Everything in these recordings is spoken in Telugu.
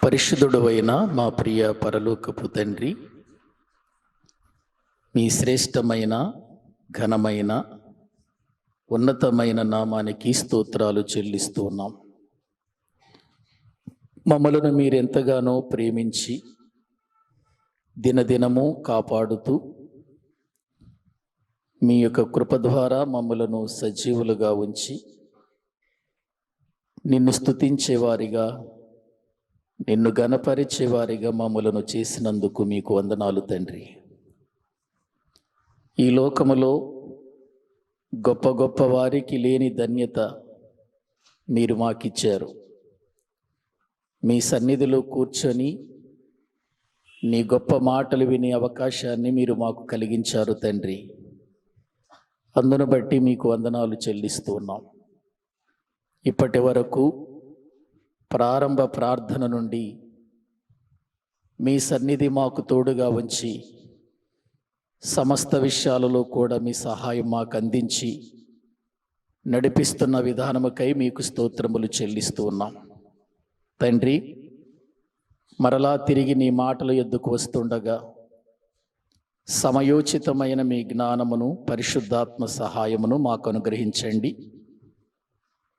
పరిశుద్ధుడైన మా ప్రియ పరలోకపు తండ్రి, మీ శ్రేష్టమైన ఘనమైన ఉన్నతమైన నామానికి స్తోత్రాలు చెల్లిస్తూ ఉన్నాం. మమ్మలను మీరెంతగానో ప్రేమించి దినదినము కాపాడుతూ మీ యొక్క కృప ద్వారా మమ్మలను సజీవులుగా ఉంచి నిన్ను స్తుతించేవారిగా, నిన్ను గణపరిచేవారిగా మమ్మలను చేసినందుకు మీకు వందనాలు తండ్రి. ఈ లోకములో గొప్ప గొప్ప వారికి లేని ధన్యత మీరు మాకిచ్చారు. మీ సన్నిధిలో కూర్చొని నీ గొప్ప మాటలు వినే అవకాశాన్ని మీరు మాకు కలిగించారు తండ్రి. అందును బట్టి మీకు వందనాలు చెల్లిస్తూ ఉన్నాం. ఇప్పటి వరకు ప్రారంభ ప్రార్థన నుండి మీ సన్నిధి మాకు తోడుగా ఉంచి సమస్త విషయాలలో కూడా మీ సహాయం మాకు అందించి నడిపిస్తున్న విధానముకై మీకు స్తోత్రములు చెల్లిస్తూ ఉన్నాం తండ్రి. మరలా తిరిగి నీ మాటల యొద్దకు వస్తుండగా సమయోచితమైన మీ జ్ఞానమును, పరిశుద్ధాత్మ సహాయమును మాకు అనుగ్రహించండి.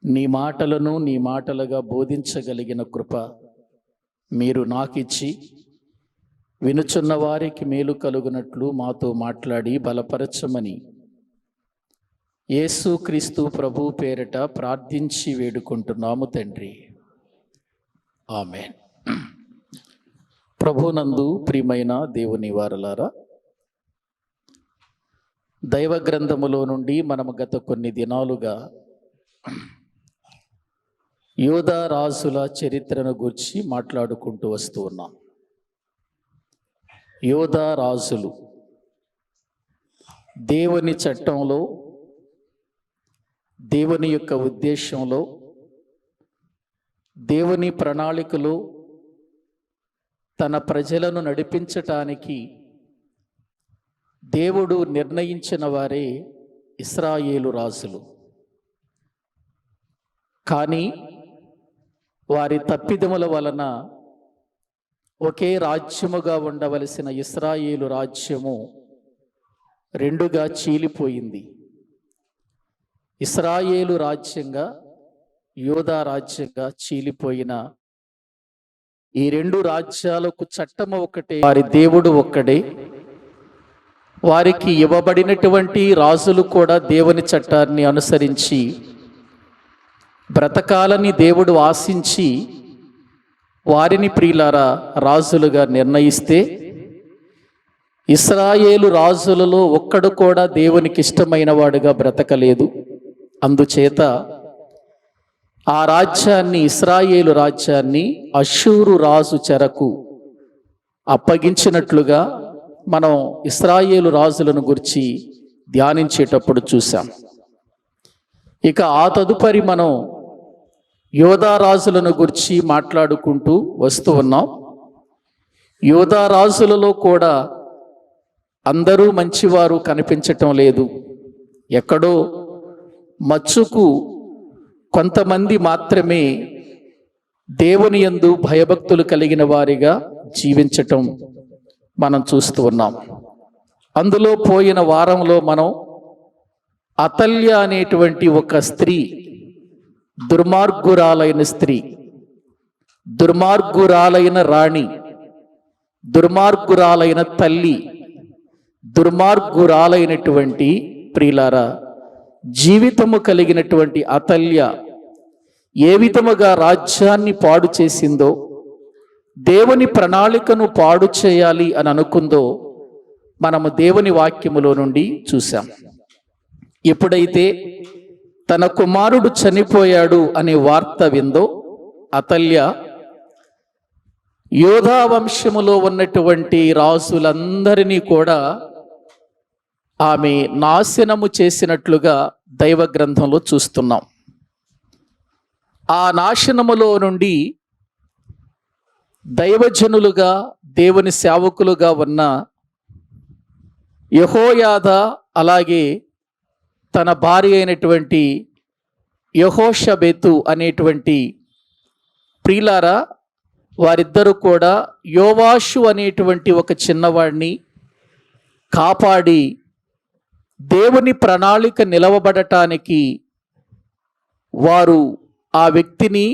నీ మాటలను నీ మాటలుగా బోధించగలిగిన కృప మీరు నాకిచ్చి వినుచున్న వారికి మేలు కలుగునట్లు మాతో మాట్లాడి బలపరచమని యేసుక్రీస్తు ప్రభు పేరిట ప్రార్థించి వేడుకుంటున్నాము తండ్రి. ఆమేన్. ప్రభునందు ప్రియమైన దేవుని వారలారా, దైవ గ్రంథములో నుండి మనము గత కొన్ని దినాలుగా యోధా రాజుల చరిత్రను గురించి మాట్లాడుకుంటూ వస్తూ ఉన్నాం. యోధా రాజులు దేవుని చట్టంలో, దేవుని యొక్క ఉద్దేశంలో, దేవుని ప్రణాళికలో తన ప్రజలను నడిపించటానికి దేవుడు నిర్ణయించిన వారే ఇశ్రాయేలు రాజులు. కానీ వారి తప్పిదముల వలన ఒకే రాజ్యముగా ఉండవలసిన ఇశ్రాయేలు రాజ్యము రెండుగా చీలిపోయింది. ఇశ్రాయేలు రాజ్యంగా, యోధా రాజ్యంగా చీలిపోయిన ఈ రెండు రాజ్యాలకు చట్టము ఒకటే, వారి దేవుడు ఒక్కడే. వారికి ఇవ్వబడినటువంటి రాజులు కూడా దేవుని చట్టాన్ని అనుసరించి బ్రతకాలని దేవుడు ఆశించి వారిని ప్రియులారా రాజులుగా నిర్ణయిస్తే, ఇశ్రాయేలు రాజులలో ఒక్కడు కూడా దేవునికి ఇష్టమైన వాడుగా బ్రతకలేదు. అందుచేత ఆ రాజ్యాన్ని, ఇశ్రాయేలు రాజ్యాన్ని అష్షూరు రాజు చెరకు అప్పగించినట్లుగా మనం ఇశ్రాయేలు రాజులను గురించి ధ్యానించేటప్పుడు చూసాం. ఇక ఆ తదుపరి మనం యోధా రాజులను గురించి మాట్లాడుకుంటూ వస్తూ ఉన్నాం. యోధా రాజులలో కూడా అందరూ మంచివారు కనిపించటం లేదు. ఎక్కడో మచ్చుకు కొంతమంది మాత్రమే దేవుని యందు భయభక్తులు కలిగిన వారిగా జీవించటం మనం చూస్తూ ఉన్నాం. అందులో పోయిన వారంలో మనం అతల్య అనేటువంటి ఒక స్త్రీ, దుర్మార్గురాలైన స్త్రీ, దుర్మార్గురాలైన రాణి, దుర్మార్గురాలైన తల్లి, దుర్మార్గురాలైనటువంటి ప్రియులారా జీవితము కలిగినటువంటి అతల్య ఏ విధముగా రాజ్యాన్ని పాడు చేసిందో, దేవుని ప్రణాళికను పాడు చేయాలి అని అనుకుందో మనము దేవుని వాక్యములో నుండి చూసాం. ఎప్పుడైతే తన కుమారుడు చనిపోయాడు అనే వార్త విందో అతల్య యోధా వంశములో ఉన్నటువంటి రాజులందరినీ కూడా ఆమె నాశనము చేసినట్లుగా దైవ గ్రంథంలో చూస్తున్నాం. ఆ నాశనములో నుండి దైవజనులుగా, దేవుని సేవకులుగా ఉన్న యెహోయాదా, అలాగే తన భార్య అయినటువంటి యెహోషబెతు అనేటువంటి ప్రియులారా వారిద్దరూ కూడా యోవాషు అనేటువంటి ఒక చిన్నవాడిని కాపాడి దేవుని ప్రణాళిక నిలవబడటానికి వారు ఆ వ్యక్తిని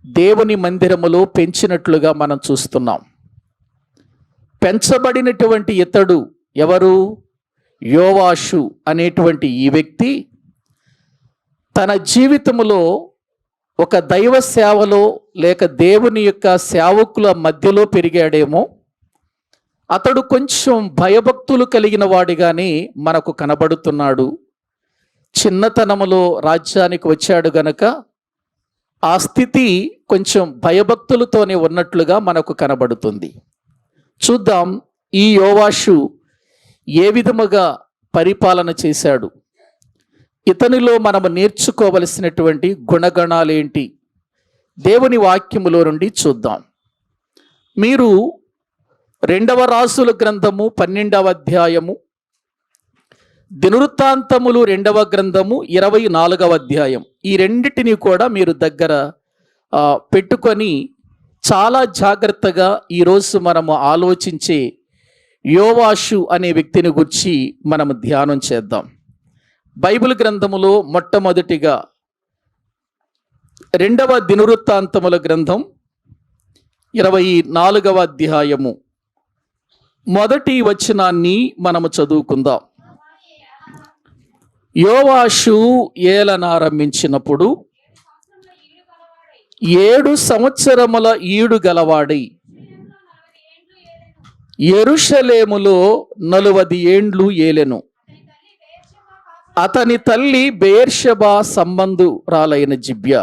దేవుని మందిరములో పెంచినట్లుగా మనం చూస్తున్నాం. పెంచబడినటువంటి ఇతడు ఎవరు? యోవాషు అనేటువంటి ఈ వ్యక్తి తన జీవితంలో ఒక దైవ సేవలో లేక దేవుని యొక్క సేవకుల మధ్యలో పెరిగాడేమో. అతడు కొంచెం భయభక్తులు కలిగిన వాడిగానే మనకు కనబడుతున్నాడు. చిన్నతనములో రాజ్యానికి వచ్చాడు గనక ఆ స్థితి కొంచెం భయభక్తులతోనే ఉన్నట్లుగా మనకు కనబడుతుంది. చూద్దాం ఈ యోవాషు ఏ విధముగా పరిపాలన చేశాడు, ఇతనిలో మనము నేర్చుకోవలసినటువంటి గుణగణాలేంటి, దేవుని వాక్యములో నుండి చూద్దాం. మీరు 2వ రాజుల గ్రంథము 12వ అధ్యాయము, దినవృత్తాంతములు 2వ గ్రంథము 24వ అధ్యాయం, ఈ రెండిటిని కూడా మీరు దగ్గర పెట్టుకొని చాలా జాగ్రత్తగా ఈరోజు మనము ఆలోచించే యోవాషు అనే వ్యక్తిని గురించి మనము ధ్యానం చేద్దాం. బైబిల్ గ్రంథములో మొట్టమొదటిగా 2వ దినవృత్తాంతముల గ్రంథం 24వ అధ్యాయము మొదటి వచనాన్ని మనము చదువుకుందాం. యోవాషు ఏలనారంభించినప్పుడు 7 సంవత్సరముల ఈడు గలవాడై యెరూషలేములో 40 ఏండ్లు ఏలెను. అతని తల్లి బెయేర్షెబా సంబంధురాలైన జిబ్యా.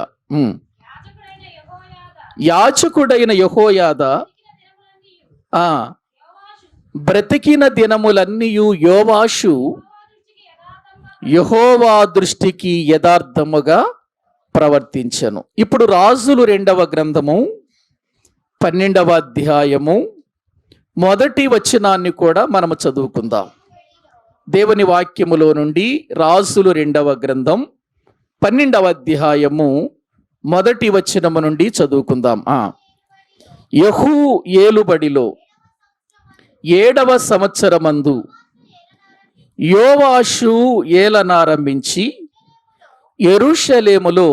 యాజకుడైన యెహోయాదా బ్రతికిన దినములన్నీయు యోవాషు యెహోవా దృష్టికి యథార్థముగా ప్రవర్తించెను. ఇప్పుడు రాజులు 2వ గ్రంథము 12వ అధ్యాయము మొదటి వచనాన్ని కూడా మనము చదువుకుందాం. దేవుని వాక్యములో నుండి రాజులు 2వ గ్రంథం 12వ అధ్యాయము మొదటి వచనము నుండి చదువుకుందాం. యెహూ ఏలుబడిలో 7వ సంవత్సరమందు యోవాషు ఏలనారంభించి యెరూషలేములో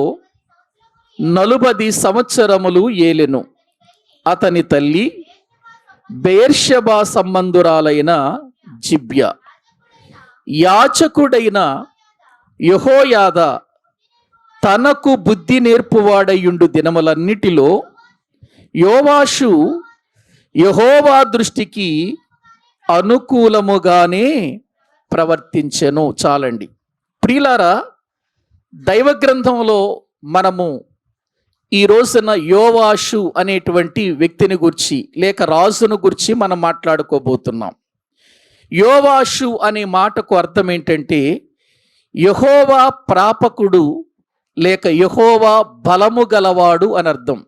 40 సంవత్సరములు ఏలెను. అతని తల్లి బెయేర్షెబా సంబంధురాలైన జిబ్యా. యాజకుడైన యెహోయాదా తనకు బుద్ధి నేర్పువాడయుండు దినములన్నిటిలో యోవాషు యెహోవా దృష్టికి అనుకూలముగానే ప్రవర్తించెను. చాలండి ప్రియులారా, దైవ గ్రంథంలో మనము ఈ రోజున యోవాషు అనేటువంటి వ్యక్తిని గురించి లేక రాజును గురించి మనం మాట్లాడుకోబోతున్నాం. యోవాషు అనే మాటకు అర్థం ఏంటంటే యెహోవా ప్రాపకుడు లేక యెహోవా బలము గలవాడు అని అర్థం.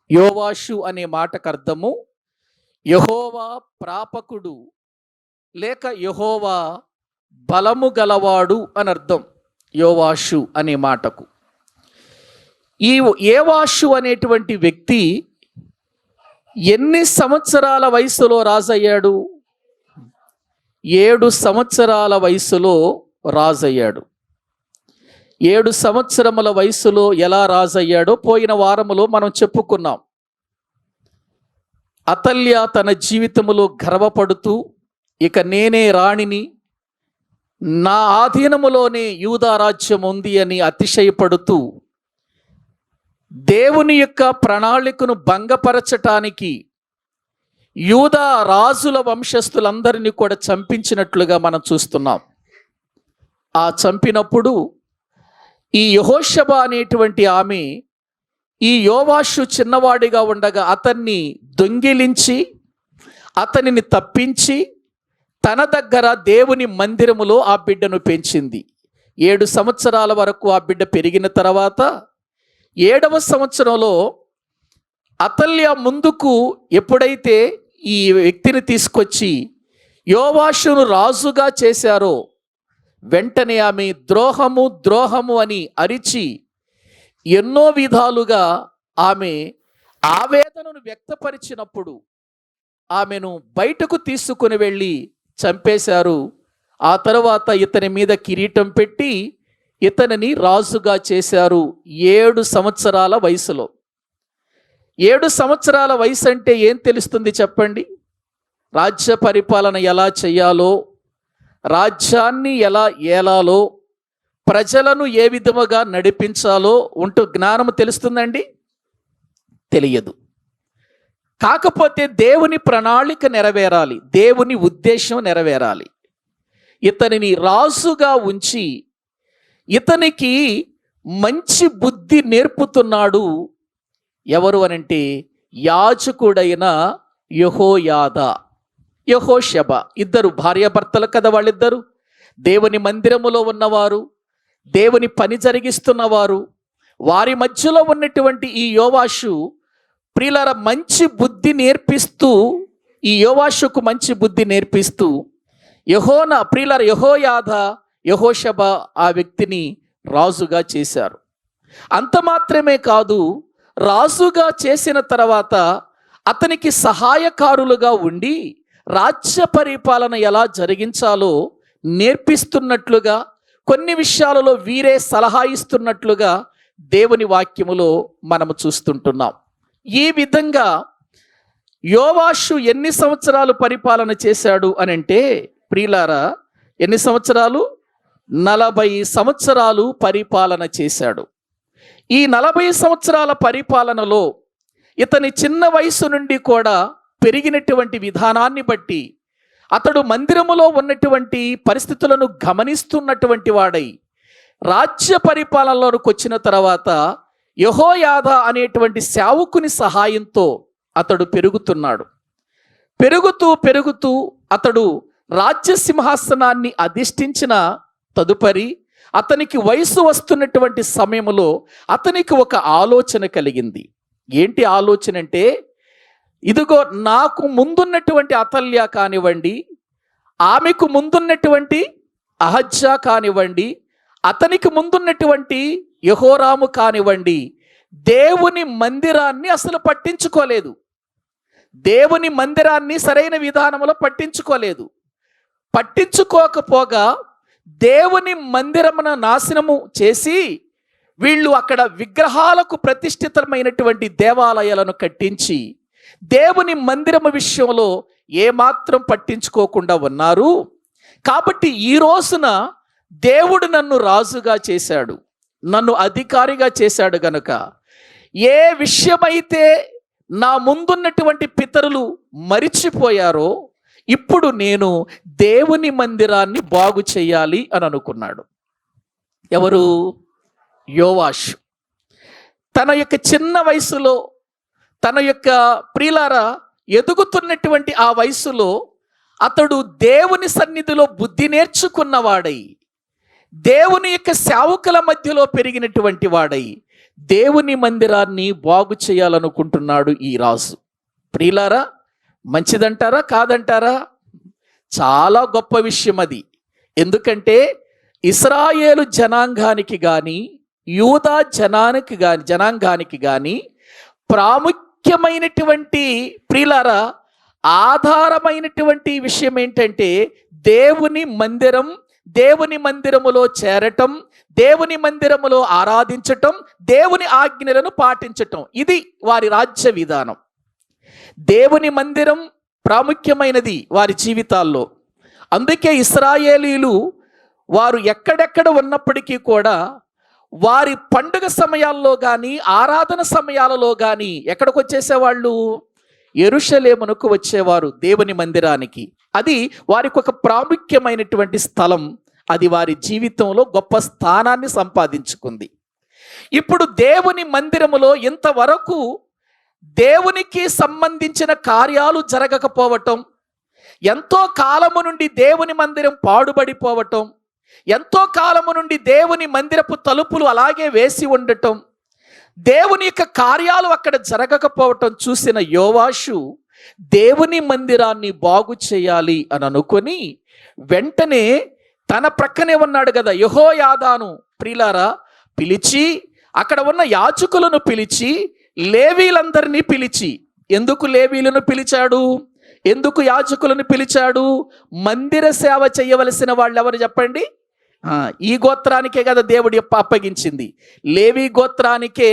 యోవాషు అనే మాటకు అర్థము యెహోవా ప్రాపకుడు లేక యెహోవా బలము గలవాడు అని అర్థం యోవాషు అనే మాటకు. ఈ యోవాషు అనేటువంటి వ్యక్తి ఎన్ని సంవత్సరాల వయసులో రాజయ్యాడు? 7 సంవత్సరాల వయసులో రాజయ్యాడు. 7 సంవత్సరముల వయసులో ఎలా రాజయ్యాడో పోయిన వారములో మనం చెప్పుకున్నాం. అతల్య తన జీవితములో గర్వపడుతూ ఇక నేనే రాణిని, నా ఆధీనములోనే యూదా రాజ్యం ఉంది అని అతిశయపడుతూ దేవుని యొక్క ప్రణాళికను భంగపరచటానికి యూదా రాజుల వంశస్థులందరినీ కూడా చంపించినట్లుగా మనం చూస్తున్నాం. ఆ చంపినప్పుడు ఈ యెహోషబ అనేటువంటి ఆమె ఈ యోవాషు చిన్నవాడిగా ఉండగా అతన్ని దొంగిలించి అతనిని తప్పించి తన దగ్గర దేవుని మందిరములో ఆ బిడ్డను పెంచింది. 7 సంవత్సరాల వరకు ఆ బిడ్డ పెరిగిన తర్వాత 7వ సంవత్సరంలో అతల్య ముందుకు ఎప్పుడైతే ఈ వ్యక్తిని తీసుకొచ్చి యోవాషును రాజుగా చేశారో వెంటనే ఆమె ద్రోహము అని అరిచి ఎన్నో విధాలుగా ఆమె ఆవేదనను వ్యక్తపరిచినప్పుడు ఆమెను బయటకు తీసుకుని వెళ్ళి చంపేశారు. ఆ తరువాత ఇతని మీద కిరీటం పెట్టి ఇతనిని రాజుగా చేశారు 7 సంవత్సరాల వయసులో. 7 సంవత్సరాల వయసు అంటే ఏం తెలుస్తుంది చెప్పండి? రాజ్య పరిపాలన ఎలా చేయాలో, రాజ్యాన్ని ఎలా ఏలాలో, ప్రజలను ఏ విధముగా నడిపించాలో జ్ఞానము తెలుస్తుందండి? తెలియదు. కాకపోతే దేవుని ప్రణాళిక నెరవేరాలి, దేవుని ఉద్దేశం నెరవేరాలి. ఇతనిని రాజుగా ఉంచి ఇతనికి మంచి బుద్ధి నేర్పుతున్నాడు. ఎవరు అనంటే యాజకుడైన యెహోయాదా, యెహోషబ. ఇద్దరు భార్యాభర్తలు కదా వాళ్ళిద్దరు. దేవుని మందిరములో ఉన్నవారు, దేవుని పని జరిగిస్తున్నవారు. వారి మధ్యలో ఉన్నటువంటి ఈ యోవాషు ప్రియులార మంచి బుద్ధి నేర్పిస్తూ, ఈ యోవాషుకు మంచి బుద్ధి నేర్పిస్తూ యెహోయాదా, యెహోషబ ఆ వ్యక్తిని రాజుగా చేశారు. అంత మాత్రమే కాదు, రాజుగా చేసిన తర్వాత అతనికి సహాయకారులుగా ఉండి రాజ్య పరిపాలన ఎలా జరిగించాలో నేర్పిస్తున్నట్లుగా, కొన్ని విషయాలలో వీరే సలహా ఇస్తున్నట్లుగా దేవుని వాక్యములో మనము చూస్తుంటున్నాం. ఈ విధంగా యోవాషు ఎన్ని సంవత్సరాలు పరిపాలన చేశాడు అని అంటే ప్రియులారా, ఎన్ని సంవత్సరాలు? 40 సంవత్సరాలు పరిపాలన చేశాడు. ఈ 40 సంవత్సరాల పరిపాలనలో ఇతని చిన్న వయసు నుండి కూడా పెరిగినటువంటి విధానాన్ని బట్టి అతడు మందిరములో ఉన్నటువంటి పరిస్థితులను గమనిస్తున్నటువంటి వాడై రాజ్య పరిపాలనలోకి వచ్చిన తర్వాత యెహోయాదా అనేటువంటి సేవకుని సహాయంతో అతడు పెరుగుతున్నాడు. పెరుగుతూ అతడు రాజ్య సింహాసనాన్ని అధిష్ఠించిన తదుపరి అతనికి వయసు వస్తున్నటువంటి సమయంలో అతనికి ఒక ఆలోచన కలిగింది. ఏంటి ఆలోచన అంటే, ఇదిగో నాకు ముందున్నటువంటి అతల్య కానివ్వండి, ఆమెకు ముందున్నటువంటి అహజ్యా కానివ్వండి, అతనికి ముందున్నటువంటి యెహోరాము కానివ్వండి, దేవుని మందిరాన్ని అసలు పట్టించుకోలేదు. దేవుని మందిరాన్ని సరైన విధానంలో పట్టించుకోకపోగా దేవుని మందిరమున నాశనము చేసి వీళ్ళు అక్కడ విగ్రహాలకు ప్రతిష్ఠితమైనటువంటి దేవాలయాలను కట్టించి దేవుని మందిరము విషయంలో ఏమాత్రం పట్టించుకోకుండా ఉన్నారు. కాబట్టి ఈ రోజున దేవుడు నన్ను రాజుగా చేశాడు, నన్ను అధికారిగా చేశాడు గనుక ఏ విషయమైతే నా ముందున్నటువంటి పితరులు మరిచిపోయారో ఇప్పుడు నేను దేవుని మందిరాన్ని బాగు చేయాలి అని అనుకున్నాడు. ఎవరు? యోవాషు. తన యొక్క చిన్న వయసులో, తన యొక్క ప్రియులారా ఎదుగుతున్నటువంటి ఆ వయసులో అతడు దేవుని సన్నిధిలో బుద్ధి నేర్చుకున్నవాడై, దేవుని యొక్క సేవకుల మధ్యలో పెరిగినటువంటి వాడై దేవుని మందిరాన్ని బాగు చేయాలనుకుంటున్నాడు ఈ రాజు. ప్రియులారా, మంచిదంటారా కాదంటారా? చాలా గొప్ప విషయం అది. ఎందుకంటే ఇశ్రాయేలు జనాంగానికి కానీ యూదా జనాంగానికి కానీ ప్రాముఖ్యమైనటువంటి ప్రియులారా ఆధారమైనటువంటి విషయం ఏంటంటే దేవుని మందిరం, దేవుని మందిరములో చేరటం, దేవుని మందిరములో ఆరాధించటం, దేవుని ఆజ్ఞలను పాటించటం. ఇది వారి రాజ్య విధానం. దేవుని మందిరం ప్రాముఖ్యమైనది వారి జీవితాల్లో. అందుకే ఇశ్రాయేలీలు వారు ఎక్కడెక్కడ ఉన్నప్పటికీ కూడా వారి పండుగ సమయాల్లో కానీ ఆరాధన సమయాలలో కానీ ఎక్కడికి వచ్చేసేవాళ్ళు? యెరూషలేమునకు వచ్చేవారు, దేవుని మందిరానికి. అది వారికి ఒక ప్రాముఖ్యమైనటువంటి స్థలం. అది వారి జీవితంలో గొప్ప స్థానాన్ని సంపాదించుకుంది. ఇప్పుడు దేవుని మందిరములో ఇంతవరకు దేవునికి సంబంధించిన కార్యాలు జరగకపోవటం, ఎంతో కాలము నుండి దేవుని మందిరం పాడుబడిపోవటం, ఎంతో కాలము నుండి దేవుని మందిరపు తలుపులు అలాగే వేసి ఉండటం, దేవుని యొక్క కార్యాలు అక్కడ జరగకపోవటం చూసిన యోవాషు దేవుని మందిరాన్ని బాగు చేయాలి అని అనుకొని వెంటనే తన ప్రక్కనే ఉన్నాడు కదా యెహోయాదాను ప్రియులారా పిలిచి, అక్కడ ఉన్న యాజకులను పిలిచి, లేవీలందరినీ పిలిచి, ఎందుకు లేవీలను పిలిచాడు, ఎందుకు యాజకులను పిలిచాడు? మందిర సేవ చేయవలసిన వాళ్ళు ఎవరు చెప్పండి? ఈ గోత్రానికే కదా దేవుడు అప్పగించింది. లేవి గోత్రానికే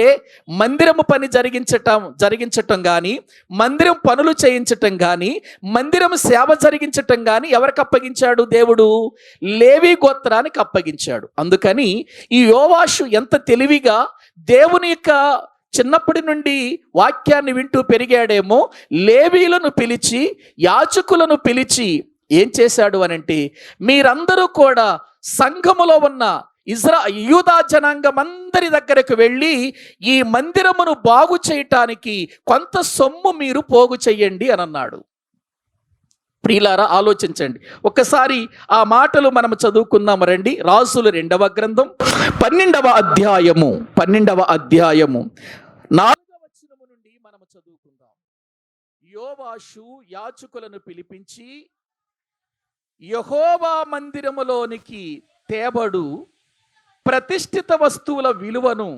మందిరము పని జరిగించటం కానీ, మందిరం పనులు చేయించటం కానీ, మందిరం సేవ జరిగించటం కానీ ఎవరికి అప్పగించాడు? దేవుడు లేవి గోత్రానికి అప్పగించాడు. అందుకని ఈ యోవాషు ఎంత తెలివిగా దేవుని యొక్క చిన్నప్పటి నుండి వాక్యాన్ని వింటూ పెరిగాడేమో, లేవీలను పిలిచి యాజకులను పిలిచి ఏం చేశాడు అనంటే, మీరందరూ కూడా సంఘములో ఉన్న యూదా జనాంగం అందరి దగ్గరకు వెళ్ళి ఈ మందిరమును బాగు చేయటానికి కొంత సొమ్ము మీరు పోగు చెయ్యండి అని అన్నాడు. ప్రియులారా, ఆలోచించండి ఒక్కసారి ఆ మాటలు మనం చదువుకుందాం రండి. రాజుల 2వ గ్రంథం 12వ అధ్యాయము 4వ వచనము నుండి మనం చదువుకుందాం. యోవాషు యాజకులను పిలిపించి యెహోవా మందిరములోనికి తేబడు ప్రతిష్ఠిత వస్తువుల విలువను,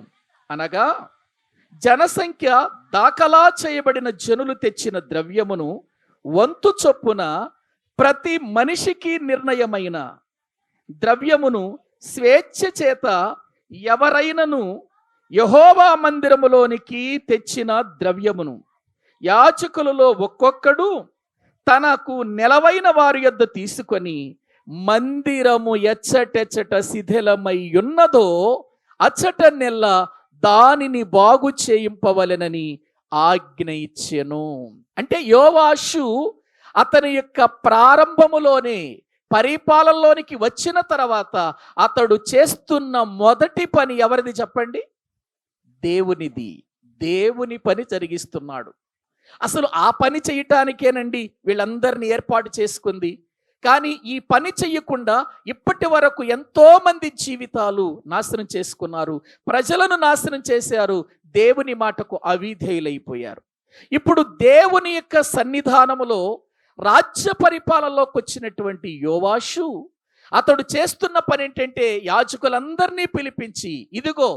అనగా జనసంఖ్య దాఖలా చేయబడిన జనులు తెచ్చిన ద్రవ్యమును వంతు చొప్పున ప్రతి మనిషికి నిర్ణయమైన ద్రవ్యమును స్వేచ్ఛ చేత ఎవరైనను యెహోవా మందిరములోనికి తెచ్చిన ద్రవ్యమును యాజకులలో ఒక్కొక్కడు తనకు నెలవైన వారి యొద్ద తీసుకొని మందిరము ఎచ్చటెచ్చట శిథిలమై ఉన్నదో అచ్చట నెల్ల దానిని బాగు చేయింపవలెనని ఆజ్ఞ ఇచ్చెను. అంటే యోవాషు అతని యొక్క ప్రారంభములోనే పరిపాలనలోనికి వచ్చిన తర్వాత అతడు చేస్తున్న మొదటి పని ఎవరిది చెప్పండి? దేవునిది. దేవుని పని జరిగిస్తున్నాడు. అసలు ఆ పని చేయటానికేనండి వీళ్ళందరినీ ఏర్పాటు చేసుకుంది. కానీ ఈ పని చెయ్యకుండా ఇప్పటి వరకు ఎంతో మంది జీవితాలు నాశనం చేసుకున్నారు, ప్రజలను నాశనం చేశారు, దేవుని మాటకు అవిధేయులైపోయారు. ఇప్పుడు దేవుని యొక్క సన్నిధానములో రాజ్య పరిపాలనలోకి వచ్చినటువంటి యోవాషు అతడు చేస్తున్న పని ఏంటంటే, యాజకులందరినీ పిలిపించి, ఇదిగో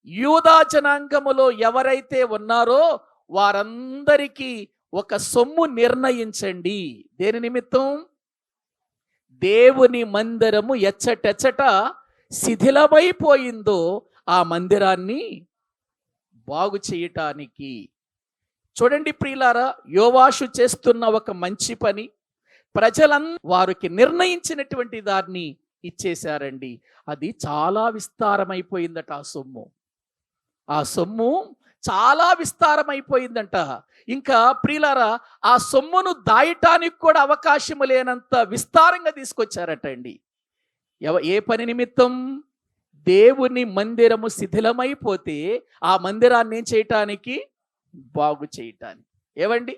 యూదా జనాంగములో ఎవరైతే ఉన్నారో వారందరికీ ఒక సొమ్ము నిర్ణయించండి. దేని నిమిత్తం? దేవుని మందిరము ఎచ్చటెచ్చట శిథిలమైపోయిందో ఆ మందిరాన్ని బాగు చేయటానికి. చూడండి ప్రియులారా, యోవాషు చేస్తున్న ఒక మంచి పని వారికి నిర్ణయించినటువంటి దాన్ని ఇచ్చేశారండి. అది చాలా విస్తారమైపోయిందట. ఆ సొమ్ము చాలా విస్తారమైపోయిందంట. ఇంకా ప్రియులారా, ఆ సొమ్మును దాయటానికి కూడా అవకాశం లేనంత విస్తారంగా తీసుకొచ్చారట అండి. ఏ పని నిమిత్తం? దేవుని మందిరము శిథిలమైపోతే ఆ మందిరాన్ని ఏం చేయటానికి? బాగు చేయటానికి. ఏవండి,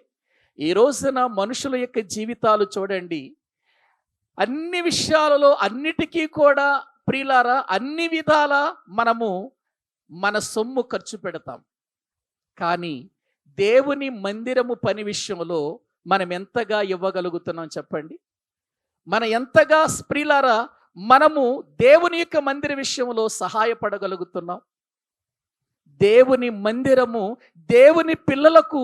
ఈ రోజున మనుషుల యొక్క జీవితాలు చూడండి, అన్ని విషయాలలో అన్నిటికీ కూడా ప్రియులారా అన్ని విధాల మనము మన సొమ్ము ఖర్చు పెడతాం. కానీ దేవుని మందిరము పని విషయంలో మనం ఎంతగా ఇవ్వగలుగుతున్నాం చెప్పండి? మన ఎంతగా ప్రియులారా మనము దేవుని యొక్క మందిర విషయంలో సహాయపడగలుగుతున్నాం? దేవుని మందిరము దేవుని పిల్లలకు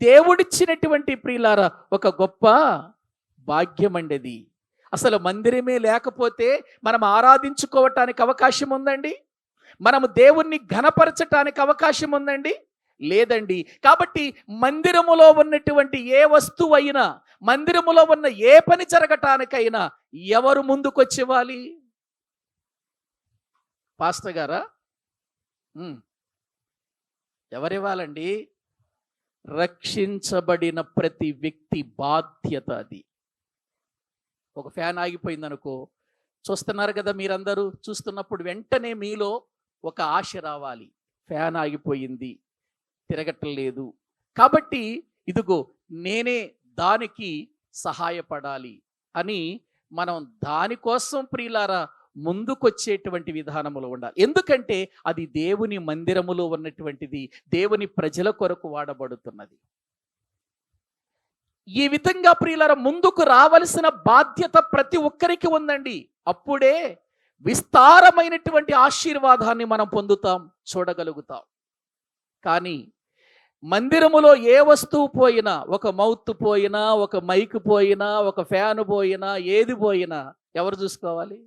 దేవుడిచ్చినటువంటి ప్రియులారా ఒక గొప్ప భాగ్యం అండి అది. అసలు మందిరమే లేకపోతే మనం ఆరాధించుకోవటానికి అవకాశం ఉందండి? మనము దేవుణ్ణి ఘనపరచటానికి అవకాశం ఉందండి? లేదండి. కాబట్టి మందిరములో ఉన్నటువంటి ఏ వస్తువు అయినా, మందిరములో ఉన్న ఏ పని జరగటానికైనా ఎవరు ముందుకొచ్చివ్వాలి? పాస్టర్ గారా? ఎవరివ్వాలండి? రక్షించబడిన ప్రతి వ్యక్తి బాధ్యత అది. ఒక ఫ్యాన్ ఆగిపోయిందనుకో, చూస్తున్నారు కదా మీరందరూ, చూస్తున్నప్పుడు వెంటనే మీలో ఒక ఆశ రావాలి. ఫ్యాన్ ఆగిపోయింది, తిరగట్లేదు, కాబట్టి ఇదిగో నేనే దానికి సహాయపడాలి అని మనం దానికోసం ప్రియులారా ముందుకొచ్చేటువంటి విధానములో ఉండాలి. ఎందుకంటే అది దేవుని మందిరములో ఉన్నటువంటిది, దేవుని ప్రజల కొరకు వాడబడుతున్నది. ఈ విధంగా ప్రియులారా ముందుకు రావలసిన బాధ్యత ప్రతి ఒక్కరికి ఉందండి. అప్పుడే విస్తారమైనటువంటి ఆశీర్వాదాన్ని మనం పొందుతాం, చూడగలుగుతాం. కానీ మందిరములో ఏ వస్తువు పోయినా, ఒక మౌత్ పోయినా, ఒక మైక్ పోయినా, ఒక ఫ్యాన్ పోయినా, ఏది పోయినా ఎవరు చూసుకోవాలి?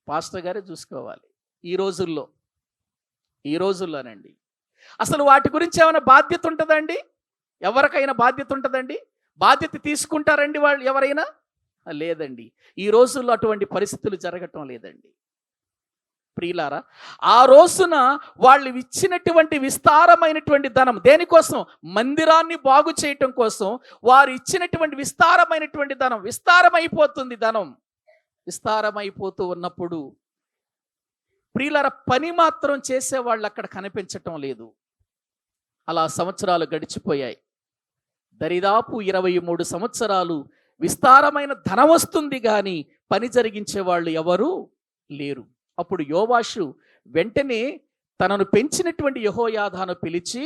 పాస్టర్ గారే చూసుకోవాలి. ఈ రోజుల్లోనండి. అసలు వాటి గురించి ఏమైనా బాధ్యత ఉంటుందండి? ఎవరికైనా బాధ్యత ఉంటుందండి? బాధ్యత తీసుకుంటారండి వాళ్ళు ఎవరైనా? లేదండి. ఈ రోజుల్లో అటువంటి పరిస్థితులు జరగటం లేదండి. ప్రియులారా, ఆ రోజున వాళ్ళు ఇచ్చినటువంటి విస్తారమైనటువంటి ధనం దేనికోసం? మందిరాన్ని బాగు చేయటం కోసం వారు ఇచ్చినటువంటి విస్తారమైనటువంటి ధనం విస్తారమైపోతుంది. ధనం విస్తారమైపోతూ ఉన్నప్పుడు ప్రియులారా, పని మాత్రం చేసేవాళ్ళు అక్కడ కనిపించటం లేదు. అలా సంవత్సరాలు గడిచిపోయాయి. దరిదాపు 23 సంవత్సరాలు విస్తారమైన ధనం వస్తుంది కానీ పని జరిగించే వాళ్ళు ఎవరు లేరు. అప్పుడు యోవాషు వెంటనే తనను పెంచినటువంటి యెహోయాదాను పిలిచి,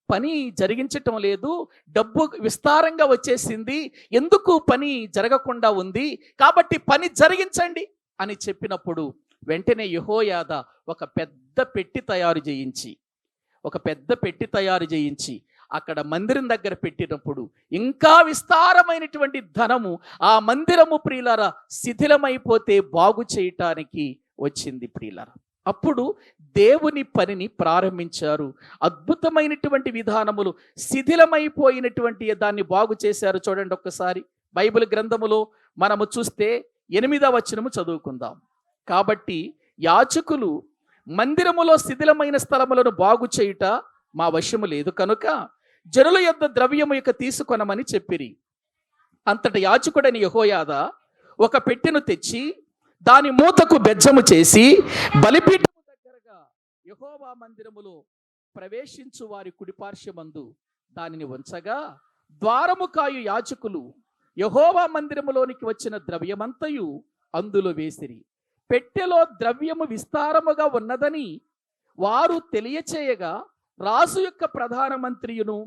పని జరిగించటం లేదు, డబ్బు విస్తారంగా వచ్చేసింది, ఎందుకు పని జరగకుండా ఉంది, కాబట్టి పని జరిగించండి అని చెప్పినప్పుడు వెంటనే యెహోయాదా ఒక పెద్ద పెట్టి తయారు చేయించి అక్కడ మందిరం దగ్గర పెట్టినప్పుడు ఇంకా విస్తారమైనటువంటి ధనము ఆ మందిరము ప్రియులారా శిథిలమైపోతే బాగు చేయటానికి వచ్చింది ప్రియులారా. అప్పుడు దేవుని పనిని ప్రారంభించారు. అద్భుతమైనటువంటి విధానములు, శిథిలమైపోయినటువంటి దాన్ని బాగు చేశారు. చూడండి ఒక్కసారి బైబిల్ గ్రంథములో మనము చూస్తే 8వ వచనము చదువుకుందాం. కాబట్టి యాజకులు మందిరములో శిథిలమైన స్థలములను బాగు చేయుట మా వశము లేదు కనుక జనుల యొద్ద ద్రవ్యము ఇక తీసుకొనమని చెప్పిరి. అంతట యాజకుడని యెహోయాదా ఒక పెట్టెను తెచ్చి దాని మూతకు బెజ్జము చేసి బలిపీఠము దగ్గరగా యెహోవా మందిరములో ప్రవేశించు వారి కుడిపార్శ్వమందు దానిని ఉంచగా, ద్వారము కాయు యాజకులు యెహోవా మందిరములోనికి వచ్చిన ద్రవ్యమంతయు అందులో వేసిరి. పెట్టెలో ద్రవ్యము విస్తారముగా ఉన్నదని వారు తెలియచేయగా, రాజు యొక్క ప్రధాన మంత్రియును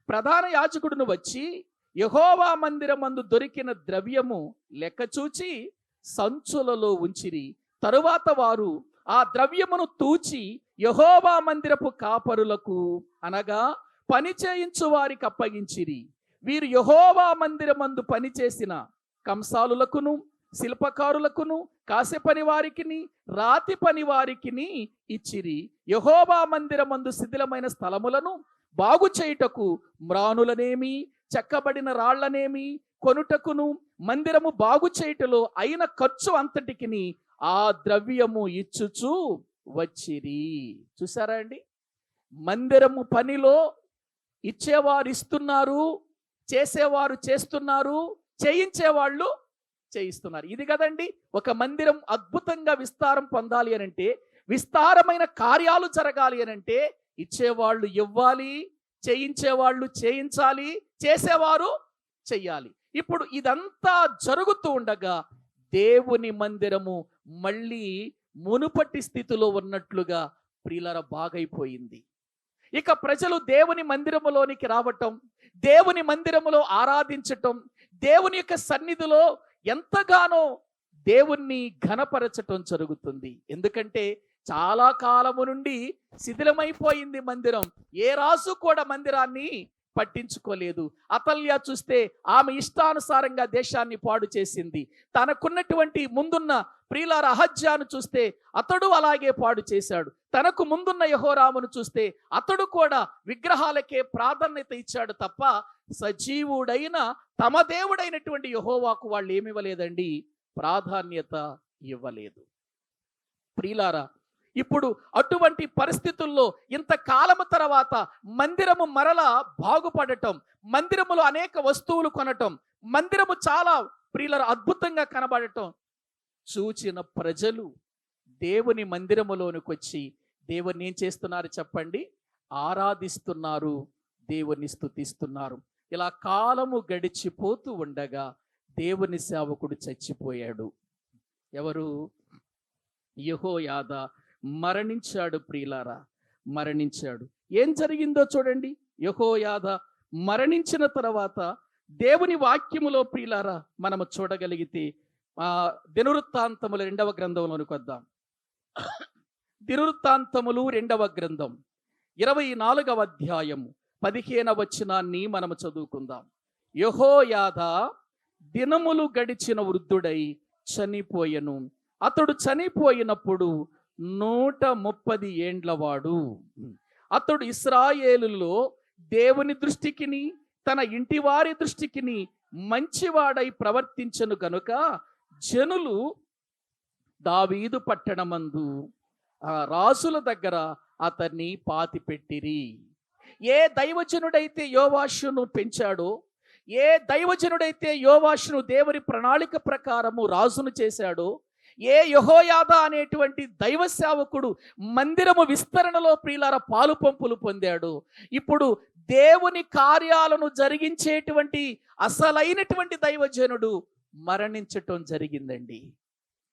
ప్రధాన యాజకుడును వచ్చి యెహోవా మందిరమందు దొరికిన ద్రవ్యము లెక్క చూచి సంచులలో ఉంచిరి. తరువాత వారు ఆ ద్రవ్యమును తూచి యెహోవా మందిరపు కాపరులకు అనగా పని చేయించు వారికి అప్పగించిరి. వీరు యెహోవా మందిరమందు పనిచేసిన కంసాలులకును శిల్పకారులకును కాసె పని వారికిని రాతి పని వారికిని ఇచ్చిరి. యెహోవా మందిరమందు శిథిలమైన స్థలములను బాగు చేయుటకు మ్రానులనేమి చెక్కబడిన రాళ్లనేమి కొనుటకును మందిరము బాగు చేయుటలో అయిన ఖర్చు అంతటికిని ఆ ద్రవ్యము ఇచ్చుచు వచ్చిరి. చూసారా అండి? మందిరము పనిలో ఇచ్చేవారు ఇస్తున్నారు, చేసేవారు చేస్తున్నారు, చేయించేవాళ్ళు చేయిస్తున్నారు. ఇది కదండి ఒక మందిరం అద్భుతంగా విస్తారం పొందాలి అనంటే, విస్తారమైన కార్యాలు జరగాలి అనంటే ఇచ్చేవాళ్ళు ఇవ్వాలి, చేయించేవాళ్ళు చేయించాలి, చేసేవారు చెయ్యాలి. ఇప్పుడు ఇదంతా జరుగుతూ ఉండగా దేవుని మందిరము మళ్ళీ మునుపటి స్థితిలో ఉన్నట్లుగా ప్రియులారా బాగైపోయింది. ఇక ప్రజలు దేవుని మందిరములోనికి రావటం, దేవుని మందిరములో ఆరాధించటం, దేవుని యొక్క సన్నిధిలో ఎంతగానో దేవుణ్ణి ఘనపరచటం జరుగుతుంది. ఎందుకంటే చాలా కాలము నుండి శిథిలమైపోయింది మందిరం. ఏ రాజు కూడా మందిరాన్ని పట్టించుకోలేదు. అతల్య చూస్తే ఆమె ఇష్టానుసారంగా దేశాన్ని పాడు చేసింది. తనకున్నటువంటి ముందున్న ప్రియులార అహజ్యాను చూస్తే అతడు అలాగే పాడు చేశాడు. తనకు ముందున్న యెహోరామును చూస్తే అతడు కూడా విగ్రహాలకే ప్రాధాన్యత ఇచ్చాడు తప్ప సజీవుడైన తమ దేవుడైనటువంటి యెహోవాకు వాళ్ళు ఏమివ్వలేదండి, ప్రాధాన్యత ఇవ్వలేదు. ప్రియులారా, ఇప్పుడు అటువంటి పరిస్థితుల్లో ఇంతకాలము తర్వాత మందిరము మరలా బాగుపడటం, మందిరములో అనేక వస్తువులు కొనటం, మందిరము చాలా ప్రియులారా అద్భుతంగా కనబడటం చూచిన ప్రజలు దేవుని మందిరములోనికి వచ్చి దేవుని ఏం చేస్తున్నారు చెప్పండి? ఆరాధిస్తున్నారు, దేవుని స్తుతిస్తున్నారు. ఇలా కాలము గడిచిపోతూ ఉండగా దేవుని సేవకుడు చచ్చిపోయాడు. ఎవరు? యెహోయాదా మరణించాడు. ప్రియులారా మరణించాడు. ఏం జరిగిందో చూడండి. యెహోయాదా మరణించిన తర్వాత దేవుని వాక్యములో ప్రియులారా మనము చూడగలిగితే దినవృత్తాంతముల 2వ గ్రంథంలోనికి వద్దాం. దినవృత్తాంతములు 2వ గ్రంథం 24వ అధ్యాయము 15వ వచనాన్ని మనము చదువుకుందాం. యెహోయాదా దినములు గడిచిన వృద్ధుడై చనిపోయెను. అతడు చనిపోయినప్పుడు 130 ఏండ్లవాడు. అతడు ఇశ్రాయేలులో దేవుని దృష్టికిని తన ఇంటివారి దృష్టికిని మంచివాడై ప్రవర్తించెను గనుక జనులు దావీదు పట్టణమందు ఆ రాజుల దగ్గర అతన్ని పాతిపెట్టిరి. ఏ దైవజనుడైతే యోవాషును పెంచాడో, ఏ దైవజనుడైతే యోవాషును దేవుని ప్రణాళిక ప్రకారము రాజును చేశాడో, ఏ యెహోయాదా అనేటువంటి దైవ సేవకుడు మందిరము విస్తరణలో ప్రియులార పాలు పంపులు పొందాడు, ఇప్పుడు దేవుని కార్యాలను జరిగించేటువంటి అసలైనటువంటి దైవజనుడు మరణించటం జరిగిందండి.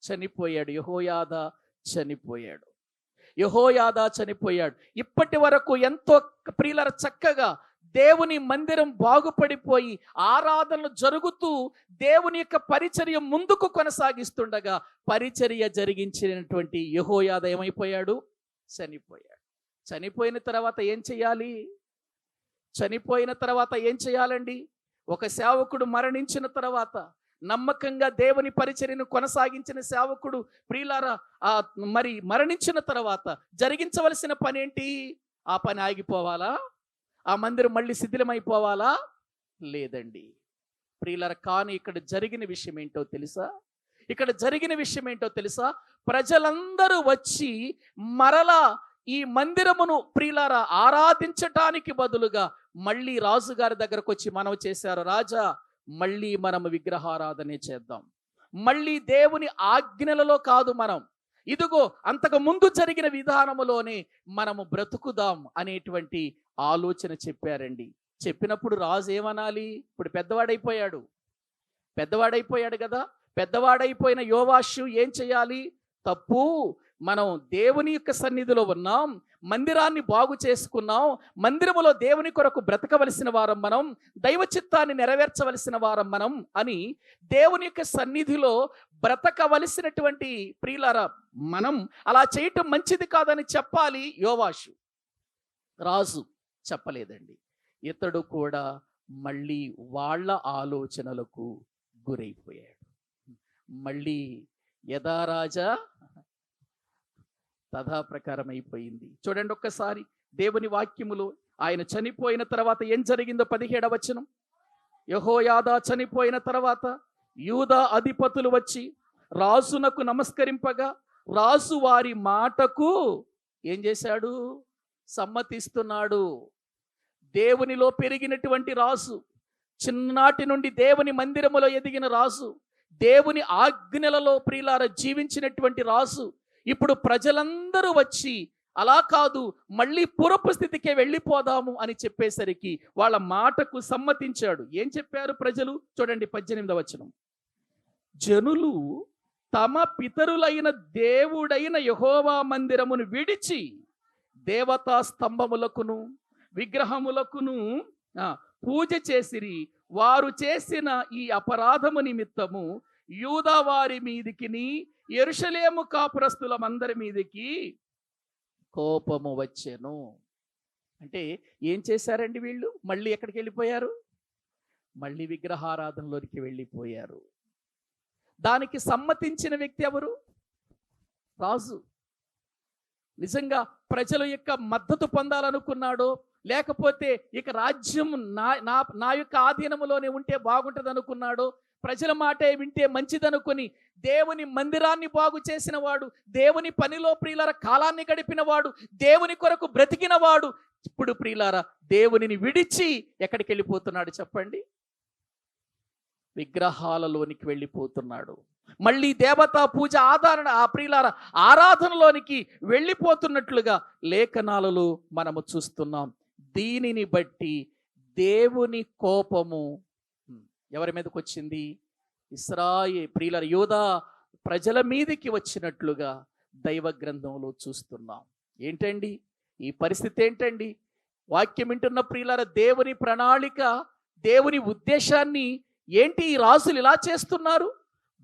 చనిపోయాడు. యెహోయాదా చనిపోయాడు. యెహోయాదా చనిపోయాడు. ఇప్పటి వరకు ఎంతో ప్రియులార చక్కగా దేవుని మందిరం బాగుపడిపోయి ఆరాధనలు జరుగుతూ దేవుని యొక్క పరిచర్య ముందుకు కొనసాగిస్తుండగా పరిచర్య జరిగించినటువంటి యెహోయాదా ఏమైపోయాడు? చనిపోయాడు. చనిపోయిన తర్వాత ఏం చేయాలి? చనిపోయిన తర్వాత ఏం చేయాలండి? ఒక సేవకుడు మరణించిన తర్వాత, నమ్మకంగా దేవుని పరిచర్యను కొనసాగించిన సేవకుడు ప్రియులారా మరి మరణించిన తర్వాత జరిగించవలసిన పని ఏంటి? ఆ పని ఆగిపోవాలా? ఆ మందిరం మళ్ళీ శిథిలమైపోవాలా? లేదండి ప్రియులారా. కానీ ఇక్కడ జరిగిన విషయం ఏంటో తెలుసా? ఇక్కడ జరిగిన విషయం ఏంటో తెలుసా? ప్రజలందరూ వచ్చి మరలా ఈ మందిరమును ప్రియులారా ఆరాధించటానికి బదులుగా మళ్ళీ రాజుగారి దగ్గరకు వచ్చి మనవి చేశారు, రాజా మళ్ళీ మనము విగ్రహారాధనే చేద్దాం, మళ్ళీ దేవుని ఆజ్ఞలలో కాదు, మనం ఇదిగో అంతకు ముందు జరిగిన విధానములోనే మనము బ్రతుకుదాం అనేటువంటి ఆలోచన చెప్పారండి. చెప్పినప్పుడు రాజు ఏమనాలి? ఇప్పుడు పెద్దవాడైపోయాడు కదా. పెద్దవాడైపోయిన యోవాషు ఏం చేయాలి? తప్పు, మనం దేవుని యొక్క సన్నిధిలో ఉన్నాం, మందిరాన్ని బాగు చేసుకున్నాం, మందిరములో దేవుని కొరకు బ్రతకవలసిన వారం మనం, దైవ చిత్తాన్ని నెరవేర్చవలసిన వారం మనం అని దేవుని యొక్క సన్నిధిలో బ్రతకవలసినటువంటి ప్రియులారా మనం అలా చేయటం మంచిది కాదని చెప్పాలి యోవాషు. రాజు చెప్పలేదండి. ఇతడు కూడా మళ్ళీ వాళ్ళ ఆలోచనలకు గురైపోయాడు. మళ్ళీ యథా రాజా తథా ప్రకారం అయిపోయింది. చూడండి ఒక్కసారి దేవుని వాక్యములో ఆయన చనిపోయిన తర్వాత ఏం జరిగిందో 17వ వచనం. యెహోయాదా చనిపోయిన తర్వాత యూదా అధిపతులు వచ్చి రాజునకు నమస్కరింపగా రాజు వారి మాటకు ఏం చేశాడు? సమ్మతిస్తున్నాడు. దేవునిలో పెరిగినటువంటి రాజు, చిన్ననాటి నుండి దేవుని మందిరములో ఎదిగిన రాజు, దేవుని ఆజ్ఞలలో ప్రియులార జీవించినటువంటి రాజు, ఇప్పుడు ప్రజలందరూ వచ్చి అలా కాదు మళ్ళీ పూర్వపు స్థితికే వెళ్ళిపోదాము అని చెప్పేసరికి వాళ్ళ మాటకు సమ్మతించాడు. ఏం చెప్పారు ప్రజలు? చూడండి 18వ వచనం. జనులు తమ పితరులైన దేవుడైన యెహోవా మందిరమును విడిచి దేవతా స్తంభములకును విగ్రహములకును పూజ చేసిరి. వారు చేసిన ఈ అపరాధము నిమిత్తము యూదా వారి మీదికిని యెరూషలేము కాపురస్తులమందరి మీదికి కోపము వచ్చెను. అంటే ఏం చేశారండి వీళ్ళు? మళ్ళీ ఎక్కడికి వెళ్ళిపోయారు? మళ్ళీ విగ్రహారాధనలోనికి వెళ్ళిపోయారు. దానికి సమ్మతించిన వ్యక్తి ఎవరు? రాజు. నిజంగా ప్రజల యొక్క మద్దతు పొందాలనుకున్నాడో, లేకపోతే ఇక రాజ్యం నా యొక్క ఆధీనములోనే ఉంటే బాగుంటుంది అనుకున్నాడో, ప్రజల మాటే వింటే మంచిదనుకొని దేవుని మందిరాన్ని బాగు చేసిన వాడు, దేవుని పనిలో ప్రియులార కాలాన్ని గడిపిన వాడు, దేవుని కొరకు బ్రతికిన వాడు, ఇప్పుడు ప్రియులార దేవునిని విడిచి ఎక్కడికి వెళ్ళిపోతున్నాడు చెప్పండి? విగ్రహాలలోనికి వెళ్ళిపోతున్నాడు. మళ్ళీ దేవతా పూజ ప్రియులార ఆరాధనలోనికి వెళ్ళిపోతున్నట్లుగా లేఖనాలలో మనము చూస్తున్నాం. దీనిని బట్టి దేవుని కోపము ఎవరి మీదకి వచ్చింది? ప్రియులార యూదా ప్రజల మీదకి వచ్చినట్లుగా దైవ గ్రంథంలో చూస్తున్నాం. ఏంటండి ఈ పరిస్థితి? ఏంటండి వాక్యం వింటున్న ప్రియులార దేవుని ప్రణాళిక, దేవుని ఉద్దేశాన్ని ఏంటి ఈ రాజులు ఇలా చేస్తున్నారు?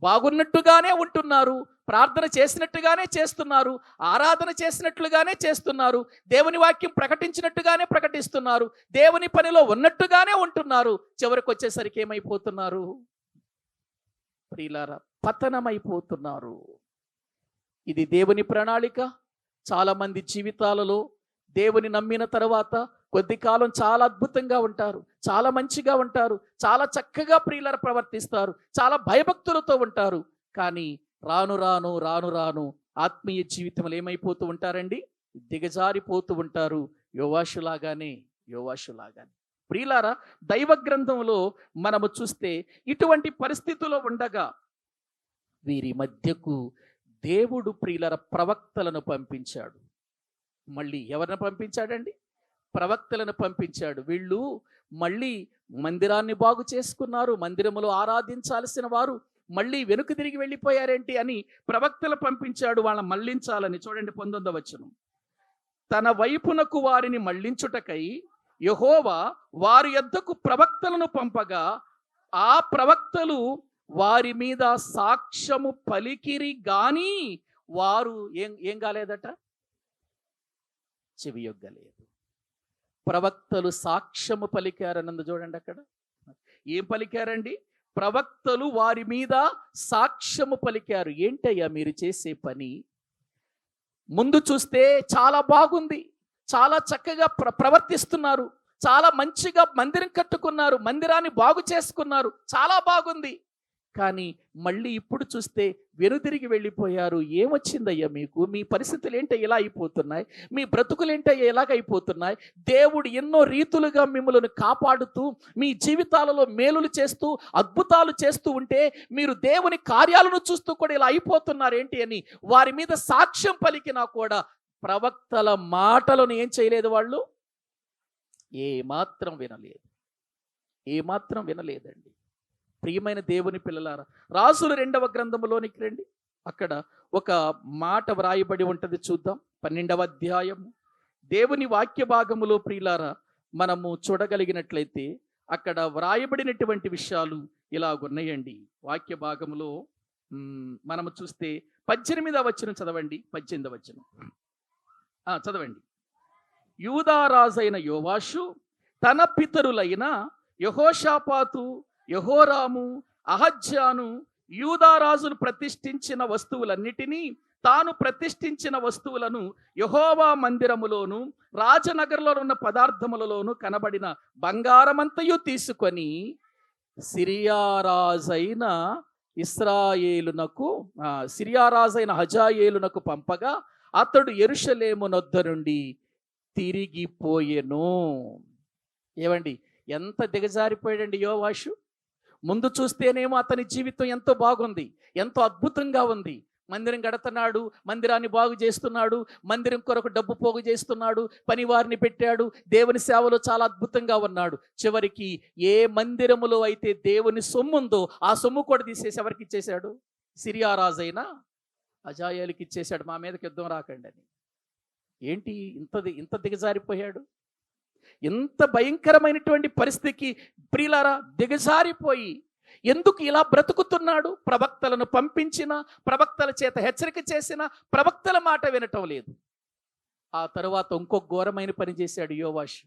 బాగున్నట్టుగానే ఉంటున్నారు, ప్రార్థన చేసినట్టుగానే చేస్తున్నారు, ఆరాధన చేసినట్లుగానే చేస్తున్నారు, దేవుని వాక్యం ప్రకటించినట్టుగానే ప్రకటిస్తున్నారు, దేవుని పనిలో ఉన్నట్టుగానే ఉంటున్నారు. చివరికి వచ్చేసరికి ఏమైపోతున్నారు ప్రియులారా? పతనమైపోతున్నారు. ఇది దేవుని ప్రణాళిక. చాలా మంది జీవితాలలో దేవుని నమ్మిన తర్వాత కొద్ది కాలం చాలా అద్భుతంగా ఉంటారు, చాలా మంచిగా ఉంటారు, చాలా చక్కగా ప్రియులారా ప్రవర్తిస్తారు, చాలా భయభక్తులతో ఉంటారు. కానీ రాను రాను రాను రాను ఆత్మీయ జీవితంలో ఏమైపోతూ ఉంటారండి? దిగజారిపోతూ ఉంటారు. యోవాషులాగానే. ప్రియులారా, దైవ గ్రంథంలో మనము చూస్తే ఇటువంటి పరిస్థితిలో ఉండగా వీరి మధ్యకు దేవుడు ప్రియులారా ప్రవక్తలను పంపించాడు. మళ్ళీ ఎవరిని పంపించాడండి? ప్రవక్తలను పంపించాడు. వీళ్ళు మళ్ళీ మందిరాన్ని బాగు చేసుకున్నారు, మందిరములో ఆరాధించాల్సిన వారు మళ్ళీ వెనుక తిరిగి వెళ్ళిపోయారేంటి అని ప్రవక్తలు పంపించాడు వాళ్ళని మళ్ళించాలని. చూడండి 19వ వచనం. తన వైపునకు వారిని మళ్ళించుటకై యెహోవా వారి యొద్దకు ప్రవక్తలను పంపగా ఆ ప్రవక్తలు వారి మీద సాక్ష్యము పలికిరి గాని వారు ఏం కాలేదట? చెవియొగ్గలేదు. ప్రవక్తలు సాక్ష్యము పలికారన్నది చూడండి అక్కడ. ఏం పలికారండి? ప్రవక్తలు వారి మీద సాక్ష్యము పలికారు. ఏంటయ్యా మీరు చేసే పని? ముందు చూస్తే చాలా బాగుంది, చాలా చక్కగా ప్రవర్తిస్తున్నారు, చాలా మంచిగా మందిరం కట్టుకున్నారు, మందిరాన్ని బాగు చేసుకున్నారు, చాలా బాగుంది. కానీ మళ్ళీ ఇప్పుడు చూస్తే వెనుదిరిగి వెళ్ళిపోయారు. ఏమొచ్చిందయ్యా మీకు? మీ పరిస్థితులు ఏంటో ఎలా అయిపోతున్నాయి? మీ బ్రతుకులు ఏంటో ఎలాగైపోతున్నాయి? దేవుడు ఎన్నో రీతులుగా మిమ్మల్ని కాపాడుతూ మీ జీవితాలలో మేలులు చేస్తూ అద్భుతాలు చేస్తూ ఉంటే మీరు దేవుని కార్యాలను చూస్తూ కూడా ఇలా అయిపోతున్నారు ఏంటి అని వారి మీద సాక్ష్యం పలికినా కూడా ప్రవక్తల మాటలను ఏం చేయలేదు వాళ్ళు? ఏమాత్రం వినలేదండి. ప్రియమైన దేవుని పిల్లలారా, రాజుల 2వ గ్రంథములోనికి రండి. అక్కడ ఒక మాట వ్రాయబడి ఉంటుంది, చూద్దాం. 12వ అధ్యాయము దేవుని వాక్య భాగములో ప్రియులారా మనము చూడగలిగినట్లయితే అక్కడ వ్రాయబడినటువంటి విషయాలు ఇలాగున్నాయండి. వాక్య భాగములో మనము చూస్తే 18వ వచనం చదవండి. 18వ వచనం చదవండి. యూదా రాజైన యోవాషు తన పితరులైన యెహోషాపాతు, యెహోరాము, అహజ్యాను యూదారాజులు ప్రతిష్ఠించిన వస్తువులన్నిటినీ తాను ప్రతిష్ఠించిన వస్తువులను యెహోవా మందిరములోను రాజనగర్లో ఉన్న పదార్థములలోను కనబడిన బంగారమంతయు తీసుకొని సిరియారాజైన హజాయేలునకు పంపగా అతడు యెరూషలేము నొద్ద నుండి తిరిగిపోయెను. ఏమండి, ఎంత దిగజారిపోయాడండి యోవాషు! ముందు చూస్తేనేమో అతని జీవితం ఎంతో బాగుంది, ఎంతో అద్భుతంగా ఉంది. మందిరం కడుతున్నాడు, మందిరాన్ని బాగు చేస్తున్నాడు, మందిరం కొరకు డబ్బు పోగు చేస్తున్నాడు, పనివారిని పెట్టాడు, దేవుని సేవలో చాలా అద్భుతంగా ఉన్నాడు. చివరికి ఏ మందిరములో అయితే దేవుని సొమ్ము ఉందో ఆ సొమ్ము కూడా తీసేసి ఎవరికి ఇచ్చేశాడు? సిరియారాజైన హజాయేలుకి ఇచ్చేశాడు. మా మీదకి యుద్ధం రాకండి అని. ఏంటి ఇంత దిగజారిపోయాడు? ఎంత భయంకరమైనటువంటి పరిస్థితికి ప్రియులారా దిగజారిపోయి ఎందుకు ఇలా బ్రతుకుతున్నాడు? ప్రవక్తలను పంపించిన, ప్రవక్తల చేత హెచ్చరిక చేసిన, ప్రవక్తల మాట వినటం లేదు. ఆ తరువాత ఇంకొక ఘోరమైన పని చేశాడు యోవాషు.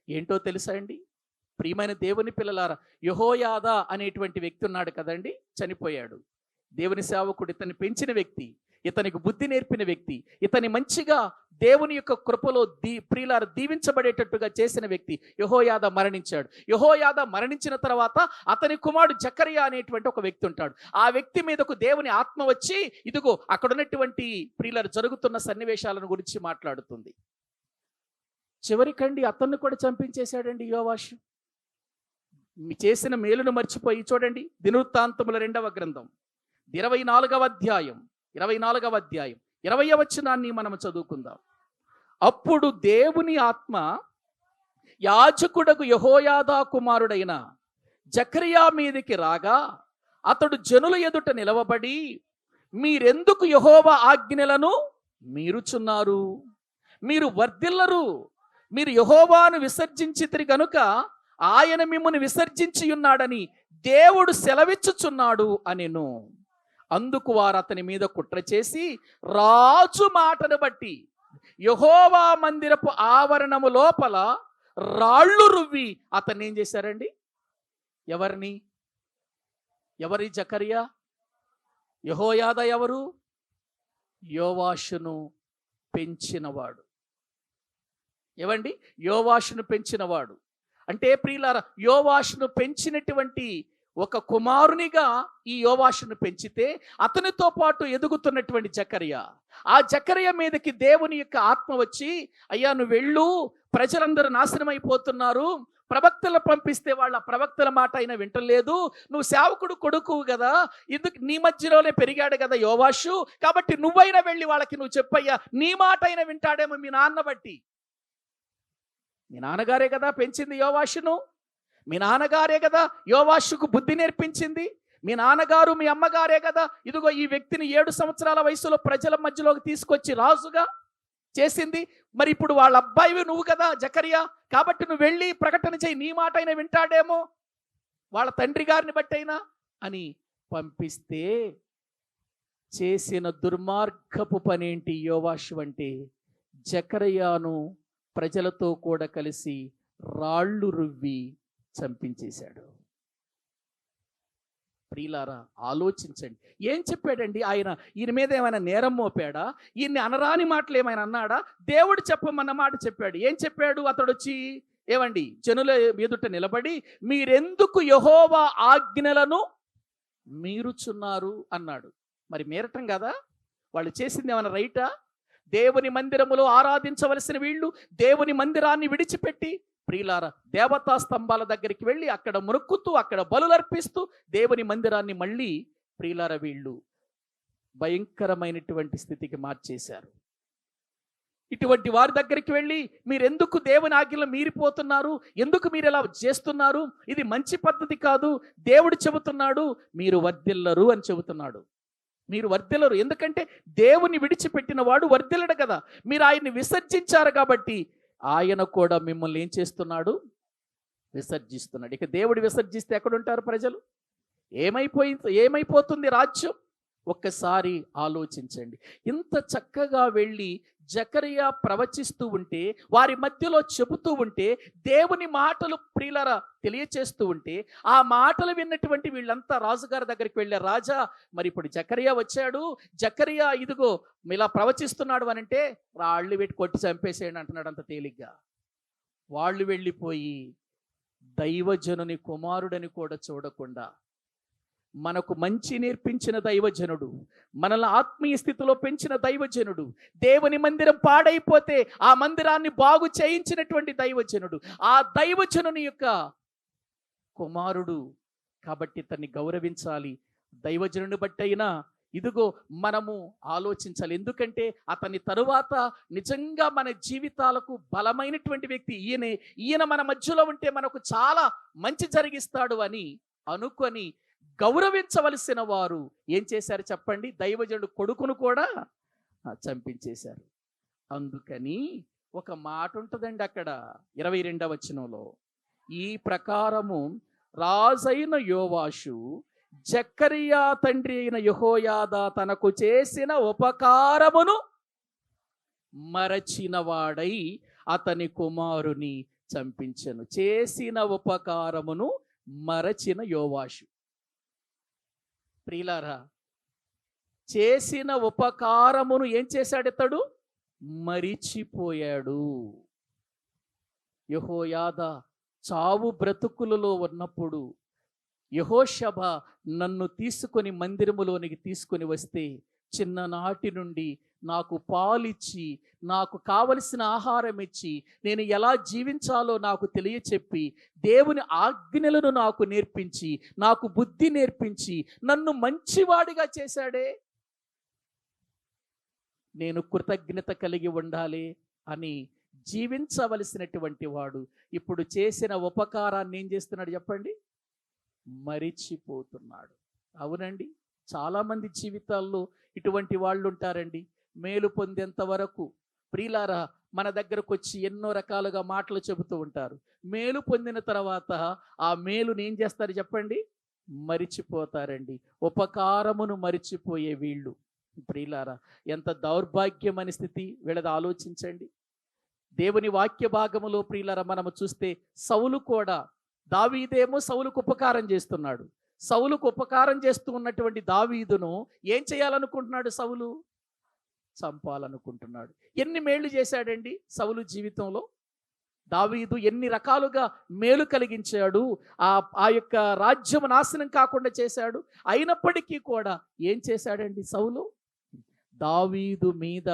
ఏంటో తెలుసా అండి? ప్రియమైన దేవుని పిల్లలారా, యెహోయాదా అనేటువంటి వ్యక్తి ఉన్నాడు కదండి, చనిపోయాడు. దేవుని సేవకుడు, ఇతన్ని పెంచిన వ్యక్తి, ఇతనికి బుద్ధి నేర్పిన వ్యక్తి, ఇతని మంచిగా దేవుని యొక్క కృపలో ప్రియులారా దీవించబడేటట్టుగా చేసిన వ్యక్తి యెహోయాదా మరణించాడు. యెహోయాదా మరణించిన తర్వాత అతని కుమారుడు జకరియా అనేటువంటి ఒక వ్యక్తి ఉంటాడు. ఆ వ్యక్తి మీదకు దేవుని ఆత్మ వచ్చి ఇదిగో అక్కడ ఉన్నటువంటి ప్రియులారా జరుగుతున్న సన్నివేశాలను గురించి మాట్లాడుతుంది. చివరికండి అతన్ని కూడా చంపించేశాడండి యోవాషు. చేసిన మేలును మర్చిపోయి. చూడండి దినవృత్తాంతముల 2వ గ్రంథం 24వ అధ్యాయం 20వ వచనాన్ని మనం చదువుకుందాం. అప్పుడు దేవుని ఆత్మ యాజకుడకు యెహోయాదా కుమారుడైన జకరియా మీదికి రాగా అతడు జనుల ఎదుట నిలవబడి, మీరెందుకు యెహోవా ఆజ్ఞలను మీరుచున్నారు? మీరు వర్ధిల్లరు. మీరు యెహోవాను విసర్జించితిరి గనుక ఆయన మిమ్మును విసర్జించి ఉన్నాడని దేవుడు సెలవిచ్చుచున్నాడు అనెను. అందుకు వారు అతని మీద కుట్ర చేసి రాజు మాటను బట్టి యెహోవా మందిరపు ఆవరణము లోపల రాళ్ళు రువ్వి అతన్ని ఏం చేశారండి? ఎవరి జకరియా? యెహోయాద ఎవరు? యోవాషును పెంచినవాడు. ఏవండి? యోవాషును పెంచినవాడు అంటే ప్రియులారా, యోవాషును పెంచినటువంటి ఒక కుమారునిగా ఈ యోవాషును పెంచితే అతనితో పాటు ఎదుగుతున్నటువంటి జకరియా, ఆ జకరియా మీదకి దేవుని యొక్క ఆత్మ వచ్చి, అయ్యా నువ్వు వెళ్ళు, ప్రజలందరూ నాశనం అయిపోతున్నారు, ప్రవక్తలు పంపిస్తే వాళ్ళ ప్రవక్తల మాట అయినా వింటలేదు, నువ్వు సేవకుడు కొడుకు కదా, ఇందుకు నీ మధ్యలోనే పెరిగాడు కదా యోవాషు, కాబట్టి నువ్వైనా వెళ్ళి వాళ్ళకి నువ్వు చెప్పయ్యా, నీ మాట అయినా వింటాడేమో మీ నాన్న బట్టి. మీ నాన్నగారే కదా పెంచింది యోవాషును, మీ నాన్నగారే కదా యోవాషుకు బుద్ధి నేర్పించింది, మీ నాన్నగారు మీ అమ్మగారే కదా ఇదిగో ఈ వ్యక్తిని 7 సంవత్సరాల వయసులో ప్రజల మధ్యలోకి తీసుకొచ్చి రాజుగా చేసింది. మరి ఇప్పుడు వాళ్ళ అబ్బాయివి నువ్వు కదా జకరియా, కాబట్టి నువ్వు వెళ్ళి ప్రకటన చేయి, నీ మాట అయినా వింటాడేమో వాళ్ళ తండ్రి గారిని బట్టైనా అని పంపిస్తే చేసిన దుర్మార్గపు పనేంటి యోవాషు అంటే? జకరియను ప్రజలతో కూడా కలిసి రాళ్ళు రువ్వి చంపించేశాడు. ప్రియులారా, ఆలోచించండి. ఏం చెప్పాడండి ఆయన? ఈయన మీద ఏమైనా నేరం మోపాడా? ఈయన్ని అనరాని మాటలు ఏమైనా అన్నాడా? దేవుడు చెప్పమన్న మాట చెప్పాడు. ఏం చెప్పాడు? అతడు వచ్చి ఏమండి జనుల ఎదుట నిలబడి, మీరెందుకు యెహోవా ఆజ్ఞలను మీరుచున్నారు అన్నాడు. మరి మీరటం కదా? వాళ్ళు చేసింది ఏమైనా రైటా? దేవుని మందిరములో ఆరాధించవలసిన వీళ్ళు దేవుని మందిరాన్ని విడిచిపెట్టి ప్రియులారా దేవతా స్తంభాల దగ్గరికి వెళ్ళి అక్కడ మొక్కుతూ అక్కడ బలులర్పిస్తూ దేవుని మందిరాన్ని మళ్ళీ ప్రియులారా వీళ్ళు భయంకరమైనటువంటి స్థితికి మార్చేశారు. ఇటువంటి వారి దగ్గరికి వెళ్ళి మీరెందుకు దేవుని ఆజ్ఞలు మీరిపోతున్నారు, ఎందుకు మీరు ఇలా చేస్తున్నారు, ఇది మంచి పద్ధతి కాదు, దేవుడు చెబుతున్నాడు మీరు వర్ధిల్లరు అని చెబుతున్నాడు. మీరు వర్ధిల్లరు, ఎందుకంటే దేవుని విడిచిపెట్టిన వాడు వర్ధిల్లడు కదా. మీరు ఆయన్ని విసర్జించారు కాబట్టి ఆయన కూడా మిమ్మల్ని ఏం చేస్తున్నాడు? విసర్జిస్తున్నాడు. ఇక దేవుడు విసర్జిస్తే ఎక్కడుంటారు ప్రజలు? ఏమైపోతుంది రాజ్యం? ఒక్కసారి ఆలోచించండి. ఇంత చక్కగా వెళ్ళి జకరియా ప్రవచిస్తూ ఉంటే, వారి మధ్యలో చెబుతూ ఉంటే, దేవుని మాటలు ప్రియులారా తెలియచేస్తూ ఉంటే, ఆ మాటలు విన్నటువంటి వీళ్ళంతా రాజుగారి దగ్గరికి వెళ్ళారు. రాజా, మరి ఇప్పుడు జకరియా వచ్చాడు, జకరియా ఇదిగో ఇలా ప్రవచిస్తున్నాడు అని అంటే రాళ్ళు పెట్టి కొట్టి చంపేసేయండి అంటున్నాడు అంత తేలిగ్గా. వాళ్ళు వెళ్ళిపోయి దైవజనుని కుమారుడని కూడా చూడకుండా, మనకు మంచి నేర్పించిన దైవజనుడు, మనల్ని ఆత్మీయ స్థితిలో పెంచిన దైవజనుడు, దేవుని మందిరం పాడైపోతే ఆ మందిరాన్ని బాగు చేయించినటువంటి దైవజనుడు, ఆ దైవజనుని యొక్క కుమారుడు కాబట్టి ఇతన్ని గౌరవించాలి. దైవజనుని బట్టి అయినా ఇదిగో మనము ఆలోచించాలి. ఎందుకంటే అతని తరువాత నిజంగా మన జీవితాలకు బలమైనటువంటి వ్యక్తి ఈయన మన మధ్యలో ఉంటే మనకు చాలా మంచి జరిగిస్తాడు అని అనుకొని గౌరవించవలసిన వారు ఏం చేశారు చెప్పండి? దైవజనుడు కొడుకును కూడా చంపించేశారు. అందుకని ఒక మాట ఉంటుందండి అక్కడ 22వ వచనంలో, ఈ ప్రకారము రాజైన యోవాషు జకరియా తండ్రి అయిన యెహోయాదా తనకు చేసిన ఉపకారమును మరచిన వాడై అతని కుమారుని చంపించెను. చేసిన ఉపకారమును మరచిన యోవాషు. ప్రియులారా, చేసిన ఉపకారమును ఏం చేశాడు ఇతడు? మరిచిపోయాడు. యెహోయాదా చావు బ్రతుకులలో ఉన్నప్పుడు యెహోషబ నన్ను తీసుకొని మందిరములోనికి తీసుకొని వస్తే చిన్ననాటి నుండి నాకు పాలిచ్చి నాకు కావలసిన ఆహారం ఇచ్చి నేను ఎలా జీవించాలో నాకు తెలియచెప్పి దేవుని ఆజ్ఞలను నాకు నేర్పించి నాకు బుద్ధి నేర్పించి నన్ను మంచివాడిగా చేశాడే, నేను కృతజ్ఞత కలిగి ఉండాలి అని జీవించవలసినటువంటి వాడు ఇప్పుడు చేసిన ఉపకారాన్ని ఏం చేస్తున్నాడు చెప్పండి? మరిచిపోతున్నాడు. అవునండి, చాలామంది జీవితాల్లో ఇటువంటి వాళ్ళు ఉంటారండి. మేలు పొందేంత వరకు ప్రియులారా మన దగ్గరకు వచ్చి ఎన్నో రకాలుగా మాటలు చెబుతూ ఉంటారు. మేలు పొందిన తర్వాత ఆ మేలుని ఏం చేస్తారు చెప్పండి? మరిచిపోతారండి. ఉపకారమును మరిచిపోయే వీళ్ళు. ప్రియులారా, ఎంత దౌర్భాగ్యమని స్థితి వీళ్ళది ఆలోచించండి. దేవుని వాక్య భాగములో ప్రియులారా మనము చూస్తే సౌలు కూడా, దావీదేమో సౌలుకు ఉపకారం చేస్తున్నాడు. సౌలుకు ఉపకారం చేస్తూ ఉన్నటువంటి దావీదును ఏం చేయాలనుకుంటున్నాడు? సౌలు చంపాలనుకుంటున్నాడు. ఎన్ని మేళ్లు చేశాడండి సౌలు జీవితంలో? దావీదు ఎన్ని రకాలుగా మేలు కలిగించాడు, ఆ యొక్క రాజ్యం నాశనం కాకుండా చేశాడు. అయినప్పటికీ కూడా ఏం చేశాడండి సౌలు? దావీదు మీద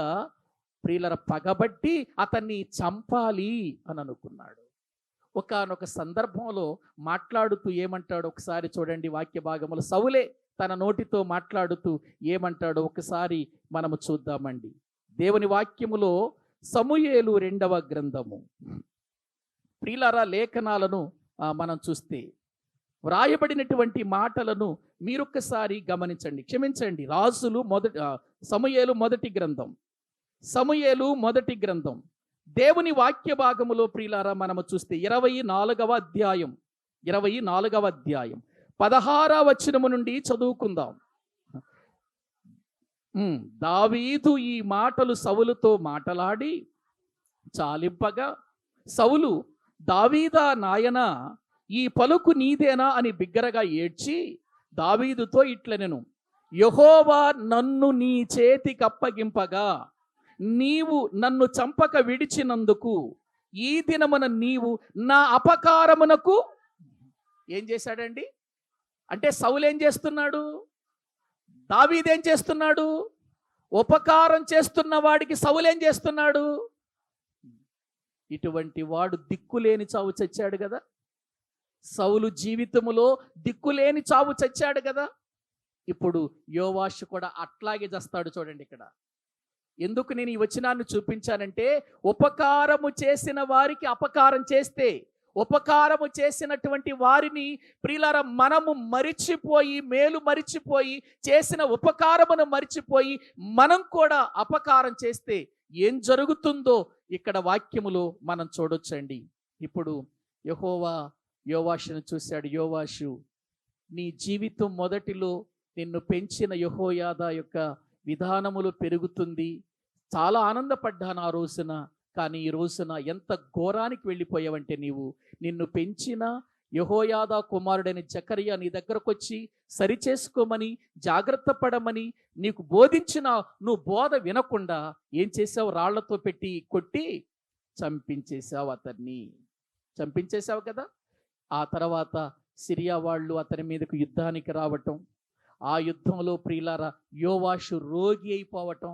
ప్రియులర పగబట్టి అతన్ని చంపాలి అని అనుకున్నాడు. ఒకానొక సందర్భంలో మాట్లాడుతూ ఏమంటాడు ఒకసారి చూడండి. వాక్య భాగములు సౌలే తన నోటితో మాట్లాడుతూ ఏమంటాడో ఒకసారి మనము చూద్దామండి. దేవుని వాక్యములో సమూయేలు 2వ గ్రంథము ప్రియులారా లేఖనాలను మనం చూస్తే వ్రాయబడినటువంటి మాటలను మీరొక్కసారి గమనించండి. క్షమించండి, సమూయేలు మొదటి గ్రంథం దేవుని వాక్య భాగములో ప్రియులారా మనము చూస్తే 24వ అధ్యాయం 16వ వచనము నుండి చదువుకుందాం. దావీదు ఈ మాటలు సౌలుతో మాటలాడి చాలింపగా సౌలు, దావీదా నాయనా, ఈ పలుకు నీదేనా అని బిగ్గరగా ఏడ్చి దావీదుతో ఇట్లనెను, యెహోవా నన్ను నీ చేతికి అప్పగింపగా నీవు నన్ను చంపక విడిచినందుకు ఈ దినమున నీవు నా అపకారమునకు ఏం చేశాడండి? అంటే సౌలు ఏం చేస్తున్నాడు? దావీదు ఏం చేస్తున్నాడు? ఉపకారం చేస్తున్న వాడికి సౌలు ఏం చేస్తున్నాడు? ఇటువంటి వాడు దిక్కులేని చావు చచ్చాడు కదా. సౌలు జీవితములో దిక్కులేని చావు చచ్చాడు కదా. ఇప్పుడు యోవాషు కూడా అట్లాగే చస్తాడు. చూడండి ఇక్కడ ఎందుకు నేను ఈ వచనాన్ని చూపించానంటే, ఉపకారము చేసిన వారికి అపకారం చేస్తే, ఉపకారము చేసినటువంటి వారిని ప్రియులారా మనము మరిచిపోయి, మేలు మరిచిపోయి, చేసిన ఉపకారమును మరిచిపోయి మనం కూడా అపకారం చేస్తే ఏం జరుగుతుందో ఇక్కడ వాక్యములో మనం చూడొచ్చండి. ఇప్పుడు యెహోవా యోవాషును చూశాడు. యోవాషు, నీ జీవితం మొదటిలో నిన్ను పెంచిన యెహోయాదా యొక్క విధానములు పెరుగుతుంది. చాలా ఆనందపడ్డాను ఆ రోజున. కానీ ఈ రోజున ఎంత ఘోరానికి వెళ్ళిపోయావంటే, నిన్ను పెంచిన యెహోయాదా కుమారుడైన జకర్యా నీ దగ్గరకు వచ్చి సరిచేసుకోమని, జాగ్రత్త పడమని నీకు బోధించిన నువ్వు బోధ వినకుండా ఏం చేసావు? రాళ్లతో పెట్టి కొట్టి చంపించేశావు. అతన్ని చంపించేశావు కదా. ఆ తర్వాత సిరియా వాళ్ళు అతని మీదకు యుద్ధానికి రావటం, ఆ యుద్ధంలో ప్రియులారా యోవాషు రోగి అయిపోవటం,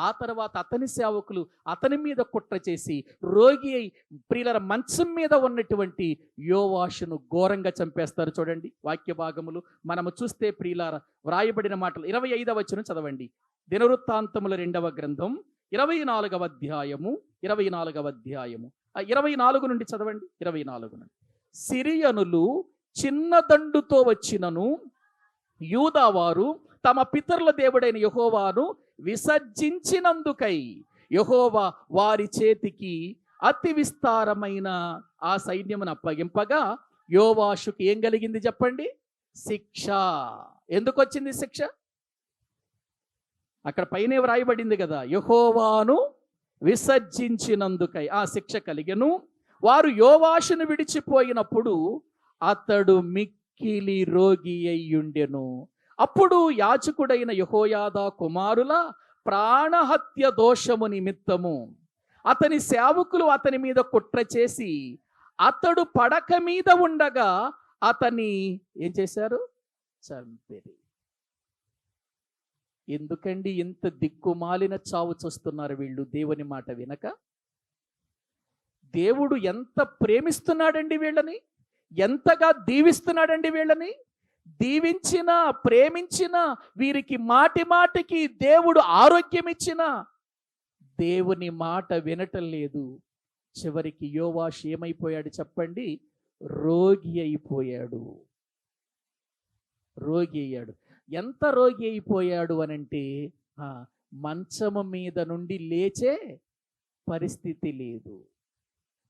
ఆ తర్వాత అతని సేవకులు అతని మీద కుట్ర చేసి రోగి అయి ప్రియులారా మంచం మీద ఉన్నటువంటి యోవాషును ఘోరంగా చంపేస్తారు. చూడండి వాక్య భాగములు మనము చూస్తే ప్రియులారా వ్రాయబడిన మాటలు 25వ వచనం చదవండి. దినవృత్తాంతముల 2వ గ్రంథం 24వ అధ్యాయము 24 నుండి చదవండి. 24 నుండి, సిరియనులు చిన్న దండుతో వచ్చినను యూదావారు తమ పితరుల దేవుడైన యెహోవాను విసర్జించినందుకై యెహోవా వారి చేతికి అతి విస్తారమైన ఆ సైన్యమును అప్పగింపగా యోవాషుకి ఏం కలిగింది చెప్పండి? శిక్ష. ఎందుకు వచ్చింది శిక్ష? అక్కడ పైనే వ్రాయబడింది కదా, యెహోవాను విసర్జించినందుకై ఆ శిక్ష కలిగెను. వారు యోవాషును విడిచిపోయినప్పుడు అతడు మిక్కిలి రోగి అయ్యుండెను. అప్పుడు యాజకుడైన యెహోయాదా కుమారుల ప్రాణహత్య దోషము నిమిత్తము అతని సేవకులు అతని మీద కుట్ర చేసి అతడు పడక మీద ఉండగా అతన్ని ఏం చేశారు? చంపిరి. ఎందుకండి ఇంత దిక్కుమాలిన చావు చూస్తున్నారు వీళ్ళు దేవుని మాట వినక? దేవుడు ఎంత ప్రేమిస్తున్నాడండి వీళ్ళని, ఎంతగా దీవిస్తున్నాడండి వీళ్ళని. దీవించిన, ప్రేమించిన, వీరికి మాటి మాటికి దేవుడు ఆరోగ్యం ఇచ్చిన దేవుని మాట వినటం లేదు. చివరికి యోవాషు ఏమైపోయాడు చెప్పండి? రోగి అయిపోయాడు. ఎంత రోగి అయిపోయాడు అనంటే మంచము మీద నుండి లేచే పరిస్థితి లేదు.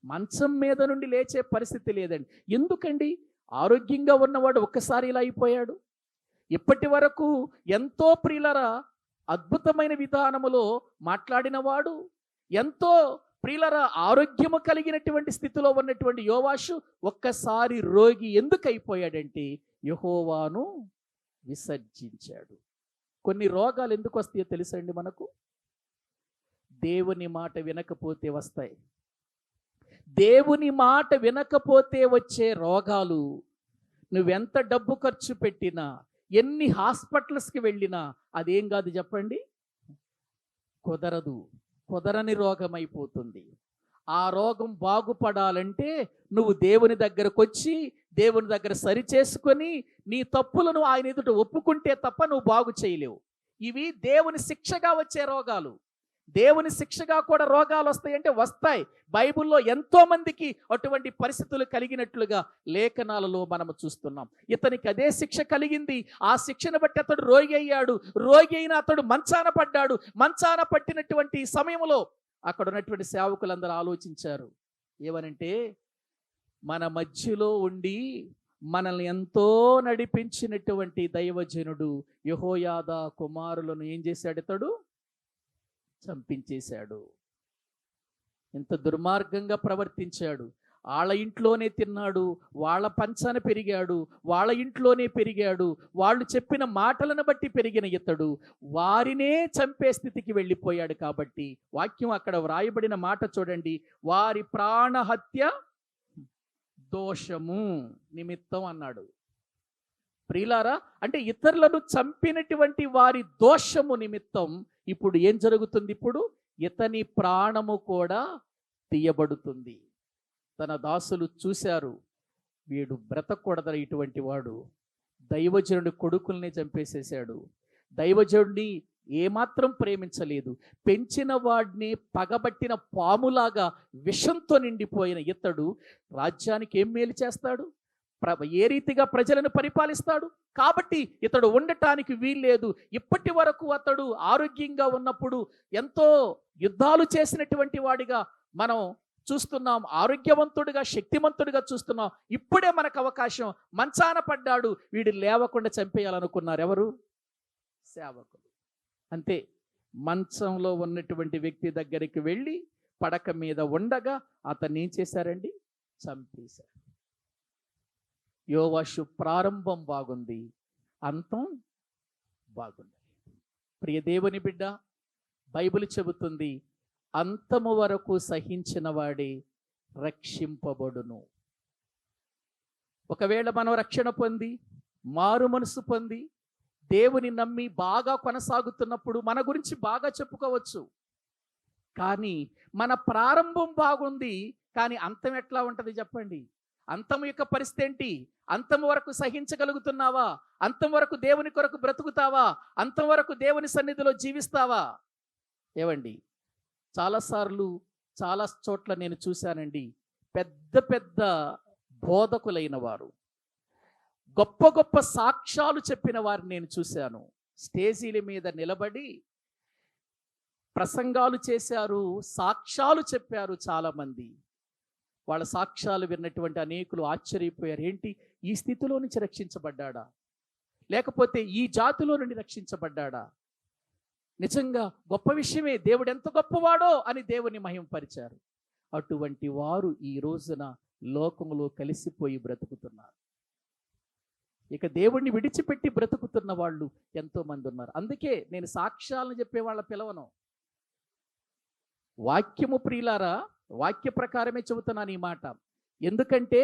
మంచం మీద నుండి లేచే పరిస్థితి లేదండి. ఎందుకండి? ఆరోగ్యంగా ఉన్నవాడు ఒక్కసారి ఇలా అయిపోయాడు. ఇప్పటి వరకు ఎంతో ప్రియులరా అద్భుతమైన విధానములో మాట్లాడినవాడు, ఎంతో ప్రియులరా ఆరోగ్యము కలిగినటువంటి స్థితిలో ఉన్నటువంటి యోవాషు ఒక్కసారి రోగి ఎందుకు అయిపోయాడంటే యెహోవాను విసర్జించాడు. కొన్ని రోగాలు ఎందుకు వస్తాయో తెలుసండి మనకు? దేవుని మాట వినకపోతే వస్తాయి. దేవుని మాట వినకపోతే వచ్చే రోగాలు నువ్వెంత డబ్బు ఖర్చు పెట్టినా, ఎన్ని హాస్పిటల్స్కి వెళ్ళినా అదేం కాదు చెప్పండి, కుదరని రోగం అయిపోతుంది. ఆ రోగం బాగుపడాలంటే నువ్వు దేవుని దగ్గరకు వచ్చి దేవుని దగ్గర సరి చేసుకొని నీ తప్పులను ఆయన ఎదుట ఒప్పుకుంటే తప్ప నువ్వు బాగు చేయలేవు. ఇవి దేవుని శిక్షగా వచ్చే రోగాలు. దేవుని శిక్షగా కూడా రోగాలు వస్తాయంటే వస్తాయి. బైబిల్లో ఎంతో మందికి అటువంటి పరిస్థితులు కలిగినట్లుగా లేఖనాలలో మనము చూస్తున్నాం. ఇతనికి అదే శిక్ష కలిగింది. ఆ శిక్షను బట్టి అతడు రోగి అయ్యాడు. రోగి అయిన అతడు మంచాన పడ్డాడు. మంచాన పట్టినటువంటి సమయంలో అక్కడ ఉన్నటువంటి సేవకులందరూ ఆలోచించారు. ఏమనంటే, మన మధ్యలో ఉండి మనల్ని ఎంతో నడిపించినటువంటి దైవజనుడు యెహోయాదా కుమారులను ఏం చేశాడు? ఇతడు చంపించేశాడు. ఎంత దుర్మార్గంగా ప్రవర్తించాడు. వాళ్ళ ఇంట్లోనే తిన్నాడు, వాళ్ళ పంచాన పెరిగాడు, వాళ్ళ ఇంట్లోనే పెరిగాడు. వాళ్ళు చెప్పిన మాటలను బట్టి పెరిగిన ఇతడు వారినే చంపే స్థితికి వెళ్ళిపోయాడు. కాబట్టి వాక్యం అక్కడ వ్రాయబడిన మాట చూడండి, వారి ప్రాణహత్య దోషము నిమిత్తం అన్నాడు. ప్రియులారా, అంటే ఇతరులను చంపినటువంటి వారి దోషము నిమిత్తం ఇప్పుడు ఏం జరుగుతుంది? ఇప్పుడు ఇతని ప్రాణము కూడా తీయబడుతుంది. తన దాసులు చూశారు, వీడు బ్రతకూడదని ఇటువంటి వాడు దైవజనుడి కొడుకుల్ని చంపేసేశాడు. దైవజనుడిని ఏమాత్రం ప్రేమించలేదు. పెంచిన వాడిని పగబట్టిన పాములాగా విషంతో నిండిపోయిన ఇతడు రాజ్యానికి ఏం మేలు చేస్తాడు? ఏ రీతిగా ప్రజలను పరిపాలిస్తాడు? కాబట్టి ఇతడు ఉండటానికి వీల్లేదు. ఇప్పటి వరకు అతడు ఆరోగ్యంగా ఉన్నప్పుడు ఎంతో యుద్ధాలు చేసినటువంటి వాడిగా మనం చూస్తున్నాం, ఆరోగ్యవంతుడిగా శక్తిమంతుడిగా చూస్తున్నాం. ఇప్పుడే మనకు అవకాశం, మంచాన పడ్డాడు, వీడు లేవకుండా చంపేయాలనుకున్నారు ఎవరు? సేవకులు. అంతే, మంచంలో ఉన్నటువంటి వ్యక్తి దగ్గరికి వెళ్ళి పడక మీద ఉండగా అతన్ని ఏం చేశారండి? చంపేశారు. యోవాషు ప్రారంభం బాగుంది, అంతం బాగుంది. ప్రియ దేవుని బిడ్డ, బైబిల్ చెబుతుంది, అంతము వరకు సహించిన వాడే రక్షింపబడును. ఒకవేళ మనం రక్షణ పొంది మారు మనసు పొంది దేవుని నమ్మి బాగా కొనసాగుతున్నప్పుడు మన గురించి బాగా చెప్పుకోవచ్చు. కానీ మన ప్రారంభం బాగుంది, కానీ అంతం ఎట్లా ఉంటుంది చెప్పండి? అంతం యొక్క పరిస్థితి ఏంటి? అంతం వరకు సహించగలుగుతున్నావా? అంతం వరకు దేవుని కొరకు బ్రతుకుతావా? అంతం వరకు దేవుని సన్నిధిలో జీవిస్తావా? ఏవండి, చాలాసార్లు చాలా చోట్ల నేను చూశానండి, పెద్ద పెద్ద బోధకులైన వారు, గొప్ప గొప్ప సాక్ష్యాలు చెప్పిన వారిని నేను చూశాను. స్టేజీల మీద నిలబడి ప్రసంగాలు చేశారు, సాక్ష్యాలు చెప్పారు. చాలామంది వాళ్ళ సాక్ష్యాలు విన్నటువంటి అనేకులు ఆశ్చర్యపోయారు. ఏంటి, ఈ స్థితిలో నుంచి రక్షించబడ్డాడా? లేకపోతే ఈ జాతిలో నుండి రక్షించబడ్డాడా? నిజంగా గొప్ప విషయమే, దేవుడు ఎంత గొప్పవాడో అని దేవుని మహిమపరిచారు. అటువంటి వారు ఈ రోజున లోకములో కలిసిపోయి బ్రతుకుతున్నారు. ఇక దేవుణ్ణి విడిచిపెట్టి బ్రతుకుతున్న వాళ్ళు ఎంతో మంది ఉన్నారు. అందుకే నేను సాక్ష్యాలను చెప్పే వాళ్ళ పిలవను. వాక్యము ప్రియులారా, వాక్య ప్రకారమే చెబుతున్నాను ఈ మాట. ఎందుకంటే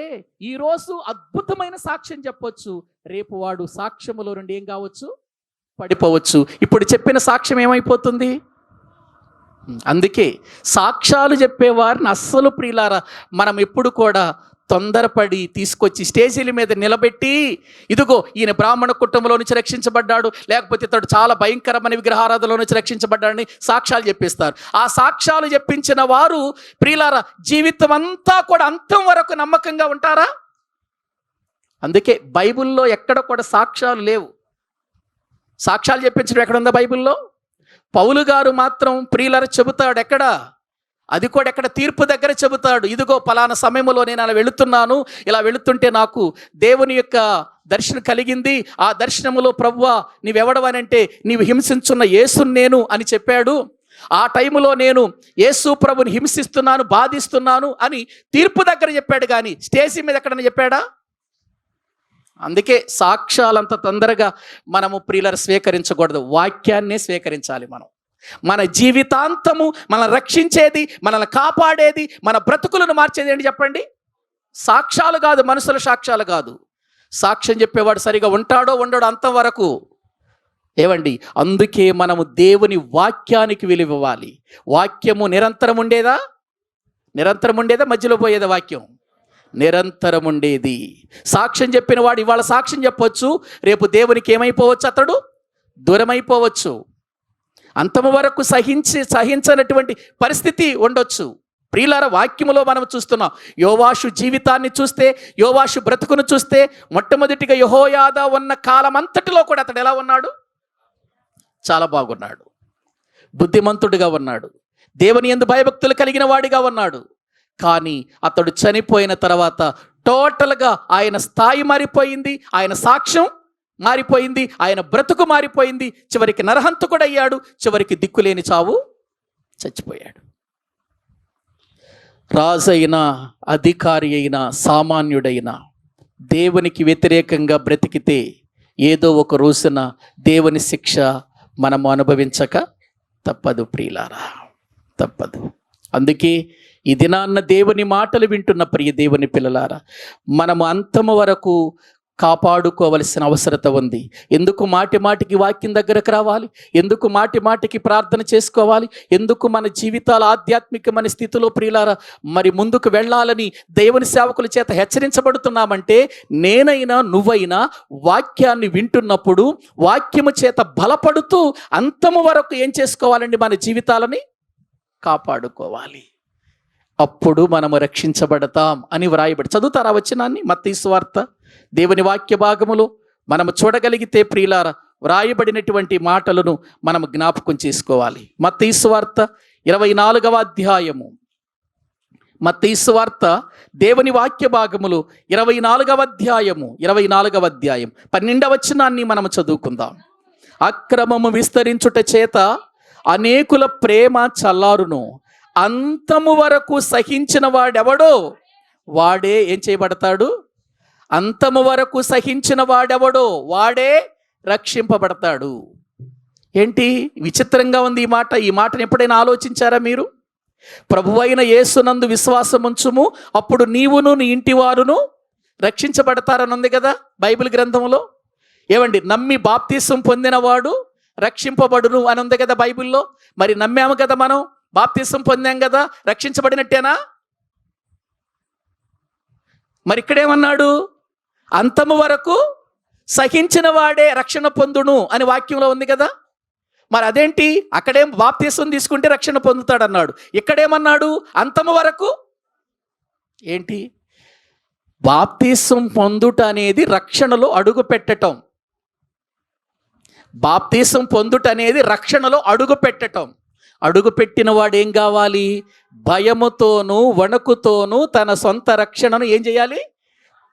ఈరోజు అద్భుతమైన సాక్ష్యం చెప్పొచ్చు, రేపు వాడు సాక్ష్యములో నుండి ఏం కావచ్చు? పడిపోవచ్చు. ఇప్పుడు చెప్పిన సాక్ష్యం ఏమైపోతుంది? అందుకే సాక్ష్యాలు చెప్పేవారిని అస్సలు ప్రియులారా మనం ఎప్పుడు కూడా తొందరపడి తీసుకొచ్చి స్టేజీల మీద నిలబెట్టి, ఇదిగో ఈయన బ్రాహ్మణ కుటుంబంలో నుంచి రక్షించబడ్డాడు, లేకపోతే ఇతడు చాలా భయంకరమైన విగ్రహారాధనలో నుంచి రక్షించబడ్డాడని సాక్ష్యాలు చెప్పిస్తారు. ఆ సాక్ష్యాలు చెప్పించిన వారు ప్రియులారా జీవితం అంతా కూడా అంతం వరకు నమ్మకంగా ఉంటారా? అందుకే బైబిల్లో ఎక్కడ కూడా సాక్ష్యాలు లేవు. సాక్ష్యాలు చెప్పించడం ఎక్కడ ఉందా బైబిల్లో? పౌలు గారు మాత్రం ప్రియులారా చెబుతాడు, ఎక్కడ? అది కూడా ఎక్కడ తీర్పు దగ్గర చెబుతాడు. ఇదిగో పలానా సమయంలో నేను అలా వెళుతున్నాను, ఇలా వెళుతుంటే నాకు దేవుని యొక్క దర్శనం కలిగింది. ఆ దర్శనములో ప్రభువా నీవెవడవనంటే నీవు హింసించున్న యేసుని నేను అని చెప్పాడు. ఆ టైములో నేను యేసు ప్రభుని హింసిస్తున్నాను, బాధిస్తున్నాను అని తీర్పు దగ్గర చెప్పాడు. కానీ స్టేజీ మీద ఎక్కడన్నా చెప్పాడా? అందుకే సాక్ష్యాలంత తొందరగా మనము ప్రియులను స్వీకరించకూడదు. వాక్యాన్నే స్వీకరించాలి. మన జీవితాంతము మనల్ని రక్షించేది, మనల్ని కాపాడేది, మన బ్రతుకులను మార్చేది ఏంటి చెప్పండి? సాక్ష్యాలు కాదు, మనుషుల సాక్ష్యాలు కాదు. సాక్ష్యం చెప్పేవాడు సరిగా ఉంటాడో ఉండడో అంతవరకు. ఏవండి, అందుకే మనము దేవుని వాక్యానికి విలువివ్వాలి. వాక్యము నిరంతరం ఉండేదా? మధ్యలో పోయేదా? వాక్యం నిరంతరం ఉండేది. సాక్ష్యం చెప్పిన వాడు ఇవాళ సాక్ష్యం చెప్పవచ్చు, రేపు దేవునికి ఏమైపోవచ్చు? అతడు దూరమైపోవచ్చు. అంతము వరకు సహించనటువంటి పరిస్థితి ఉండొచ్చు. ప్రియులారా, వాక్యములో మనం చూస్తున్నాం. యోవాషు జీవితాన్ని చూస్తే, యోవాషు బ్రతుకును చూస్తే, మొట్టమొదటిగా యెహోయాదా ఉన్న కాలం అంతటిలో కూడా అతడు ఎలా ఉన్నాడు? చాలా బాగున్నాడు, బుద్ధిమంతుడిగా ఉన్నాడు, దేవుని యందు భయభక్తులు కలిగిన వాడిగా ఉన్నాడు. కానీ అతడు చనిపోయిన తర్వాత టోటల్గా ఆయన స్థాయి మారిపోయింది, ఆయన సాక్ష్యం మారిపోయింది, ఆయన బ్రతుకు మారిపోయింది. చివరికి నరహంతకుడు అయ్యాడు, చివరికి దిక్కులేని చావు చచ్చిపోయాడు. రాజైనా, అధికారి అయినా, సామాన్యుడైనా దేవునికి వ్యతిరేకంగా బ్రతికితే ఏదో ఒక రోజున దేవుని శిక్ష మనము అనుభవించక తప్పదు. ప్రియులారా, తప్పదు. అందుకే ఈ దినాన్న దేవుని మాటలు వింటున్న ప్రియ దేవుని పిల్లలారా, మనము అంతము వరకు కాపాడుకోవలసిన అవసరత ఉంది. ఎందుకు మాటి మాటికి వాక్యం దగ్గరకు రావాలి? ఎందుకు మాటి మాటికి ప్రార్థన చేసుకోవాలి? ఎందుకు మన జీవితాల ఆధ్యాత్మికమైన స్థితిలో ప్రియులారా మరి ముందుకు వెళ్ళాలని దేవుని సేవకుల చేత హెచ్చరించబడుతున్నామంటే, నేనైనా నువ్వైనా వాక్యాన్ని వింటున్నప్పుడు వాక్యము చేత బలపడుతూ అంతము వరకు ఏం చేసుకోవాలండి? మన జీవితాలని కాపాడుకోవాలి. అప్పుడు మనము రక్షించబడతాం అని వ్రాయబడి. చదువుతారా వచనాన్ని? మత్తయి సువార్త దేవుని వాక్య భాగములో మనము చూడగలిగితే ప్రియులారా, వ్రాయబడినటువంటి మాటలను మనము జ్ఞాపకం చేసుకోవాలి. మత్తయి సువార్త 24వ అధ్యాయము, మత్తయి సువార్త దేవుని వాక్య భాగములు 24వ అధ్యాయము 12వ వచనాన్ని మనము చదువుకుందాం. అక్రమము విస్తరించుట చేత అనేకుల ప్రేమ చల్లారును, అంతము వరకు సహించిన వాడెవడో వాడే ఏం చేయబడతాడు? అంతము వరకు సహించిన వాడెవడో వాడే రక్షింపబడతాడు. ఏంటి విచిత్రంగా ఉంది ఈ మాట. ఈ మాటను ఎప్పుడైనా ఆలోచించారా మీరు? ప్రభువైన యేసునందు విశ్వాసం ఉంచుము, అప్పుడు నీవును నీ ఇంటి వారును రక్షించబడతారని ఉంది కదా బైబిల్ గ్రంథంలో. ఏమండి, నమ్మి బాప్తీసం పొందినవాడు రక్షింపబడును అని ఉంది కదా బైబిల్లో. మరి నమ్మాము కదా, మనం బాప్తీసం పొందాం కదా, రక్షించబడినట్టేనా? మరి ఇక్కడేమన్నాడు? అంతము వరకు సహించిన వాడే రక్షణ పొందును అని వాక్యంలో ఉంది కదా. మరి అదేంటి? అక్కడేం బాప్తీసం తీసుకుంటే రక్షణ పొందుతాడన్నాడు, ఇక్కడేమన్నాడు? అంతము వరకు. ఏంటి? బాప్తీసం పొందుట అనేది రక్షణలో అడుగు పెట్టటం. బాప్తీసం పొందుట అనేది రక్షణలో అడుగు పెట్టటం. అడుగు పెట్టిన వాడు ఏం కావాలి? భయముతోనూ వణుకుతోనూ తన సొంత రక్షణను ఏం చేయాలి?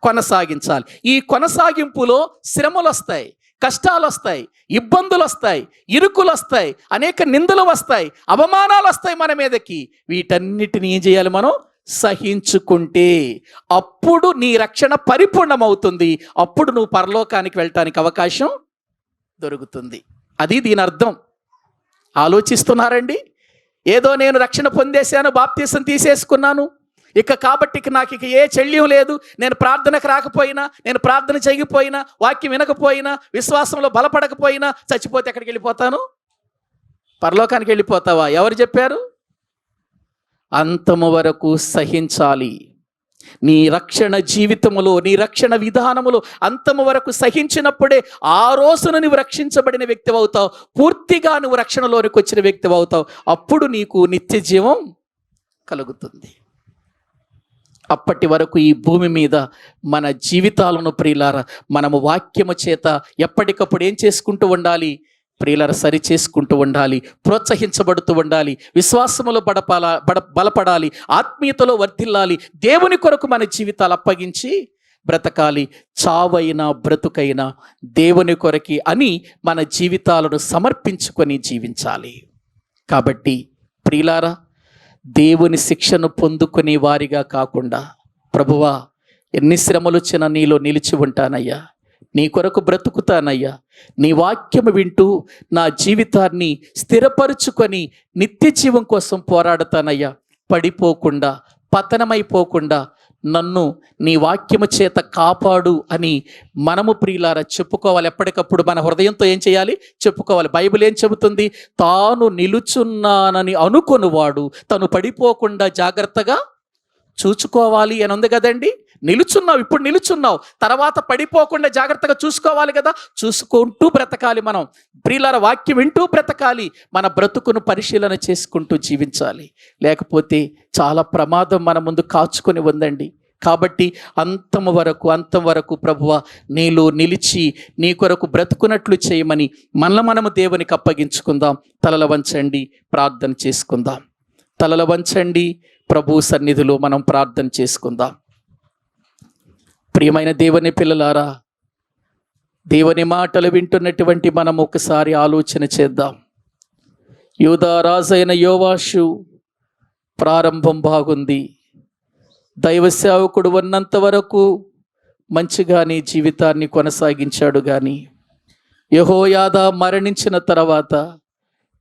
కొనసాగించాలి. ఈ కొనసాగింపులో శ్రమలు వస్తాయి, కష్టాలు వస్తాయి, ఇబ్బందులు వస్తాయి, ఇరుకులు వస్తాయి, అనేక నిందలు వస్తాయి, అవమానాలు వస్తాయి మన మీదకి. వీటన్నిటిని ఏం చేయాలి? మనం సహించుకుంటే అప్పుడు నీ రక్షణ పరిపూర్ణమవుతుంది. అప్పుడు నువ్వు పరలోకానికి వెళ్ళటానికి అవకాశం దొరుకుతుంది. అది దీని అర్థం. ఆలోచిస్తున్నారండి? ఏదో నేను రక్షణ పొందేశాను, బాప్తీసం తీసేసుకున్నాను, ఇక కాబట్టి నాకు ఇక ఏ చెల్యం లేదు, నేను ప్రార్థనకు రాకపోయినా, నేను ప్రార్థన చేయకపోయినా, వాక్యం వినకపోయినా, విశ్వాసంలో బలపడకపోయినా చచ్చిపోతే ఎక్కడికి వెళ్ళిపోతాను? పరలోకానికి వెళ్ళిపోతావా? ఎవరు చెప్పారు? అంతము వరకు సహించాలి. నీ రక్షణ జీవితములో, నీ రక్షణ విధానములో అంతము వరకు సహించినప్పుడే ఆ రోజున నువ్వు రక్షించబడిన వ్యక్తి అవుతావు, పూర్తిగా నువ్వు రక్షణలోనికి వచ్చిన వ్యక్తి అవుతావు. అప్పుడు నీకు నిత్య జీవం కలుగుతుంది. అప్పటి వరకు ఈ భూమి మీద మన జీవితాలను ప్రియులారా మనము వాక్యము చేత ఎప్పటికప్పుడు ఏం చేసుకుంటూ ఉండాలి? ప్రియులారా సరి చేసుకుంటూ ఉండాలి, ప్రోత్సహించబడుతూ ఉండాలి, విశ్వాసములో బలపడాలి, ఆత్మీయతలో వర్ధిల్లాలి. దేవుని కొరకు మన జీవితాలు అప్పగించి బ్రతకాలి. చావైనా బ్రతుకైనా దేవుని కొరకి అని మన జీవితాలను సమర్పించుకొని జీవించాలి. కాబట్టి ప్రియులారా, దేవుని శిక్షను పొందుకునే వారిగా కాకుండా, ప్రభువా ఎన్ని శ్రమలు వచ్చినా నీలో నిలిచి ఉంటానయ్యా, నీ కొరకు బ్రతుకుతానయ్యా, నీ వాక్యము వింటూ నా జీవితాన్ని స్థిరపరుచుకొని నిత్య జీవం కోసం పోరాడతానయ్యా, పడిపోకుండా పతనమైపోకుండా నన్ను నీ వాక్యము చేత కాపాడు అని మనము ప్రియులారా చెప్పుకోవాలి. ఎప్పటికప్పుడు మన హృదయంతో ఏం చేయాలి? చెప్పుకోవాలి. బైబిల్ ఏం చెబుతుంది? తాను నిలుచున్నానని అనుకొనువాడు తను పడిపోకుండా జాగ్రత్తగా చూసుకోవాలి అని ఉంది కదండి. నిలుచున్నావు, ఇప్పుడు నిలుచున్నావు, తర్వాత పడిపోకుండా జాగ్రత్తగా చూసుకోవాలి కదా. చూసుకుంటూ బ్రతకాలి. మనం ప్రియులారా వాక్యం వింటూ బ్రతకాలి. మన బ్రతుకును పరిశీలన చేసుకుంటూ జీవించాలి. లేకపోతే చాలా ప్రమాదం మన ముందు కాచుకొని ఉందండి. కాబట్టి అంతం వరకు ప్రభువా నీలో నిలిచి నీ కొరకు బ్రతుకున్నట్లు చేయమని మనము దేవునికి అప్పగించుకుందాం. తలల వంచండి, ప్రార్థన చేసుకుందాం. తలల వంచండి, ప్రభు సన్నిధిలో మనం ప్రార్థన చేసుకుందాం. ప్రియమైన దేవుని పిల్లలారా, దేవుని మాటలు వింటున్నటువంటి మనం ఒకసారి ఆలోచన చేద్దాం. యూదా రాజైన యోవాషు ప్రారంభం బాగుంది. దైవ సేవకుడు ఉన్నంత వరకు మంచిగానే జీవితాన్ని కొనసాగించాడు. కానీ యెహోయాదా మరణించిన తర్వాత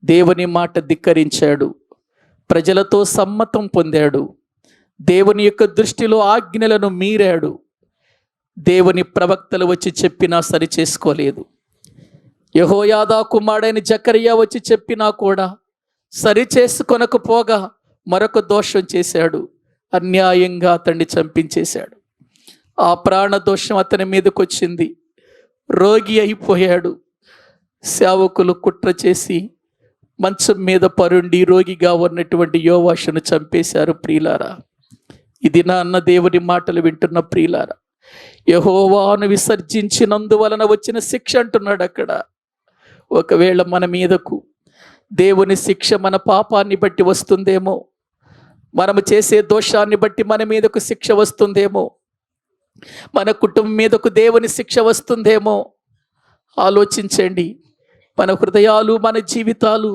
దేవుని మాట ధిక్కరించాడు, ప్రజలతో సమ్మతం పొందాడు, దేవుని యొక్క దృష్టిలో ఆజ్ఞలను మీరాడు. దేవుని ప్రవక్తలు వచ్చి చెప్పినా సరి చేసుకోలేదు. యెహోయాదా కుమారుడైన జకరియా వచ్చి చెప్పినా కూడా సరి చేసుకొనకపోగా మరొక దోషం చేశాడు. అన్యాయంగా అతన్ని చంపించేశాడు. ఆ ప్రాణ దోషం అతని మీదకి వచ్చింది. రోగి అయిపోయాడు. సేవకులు కుట్ర చేసి మంచం మీద పరుండి రోగిగా ఉన్నటువంటి యోవాషును చంపేశారు. ప్రియులారా, ఇది నా అన్న దేవుని మాటలు వింటున్న ప్రియులారా, యెహోవాను విసర్జించినందువలన వచ్చిన శిక్ష అంటున్నాడు అక్కడ. ఒకవేళ మన మీదకు దేవుని శిక్ష మన పాపాన్ని బట్టి వస్తుందేమో, మనము చేసే దోషాన్ని బట్టి మన మీదకు శిక్ష వస్తుందేమో, మన కుటుంబం మీదకు దేవుని శిక్ష వస్తుందేమో. ఆలోచించండి. మన హృదయాలు, మన జీవితాలు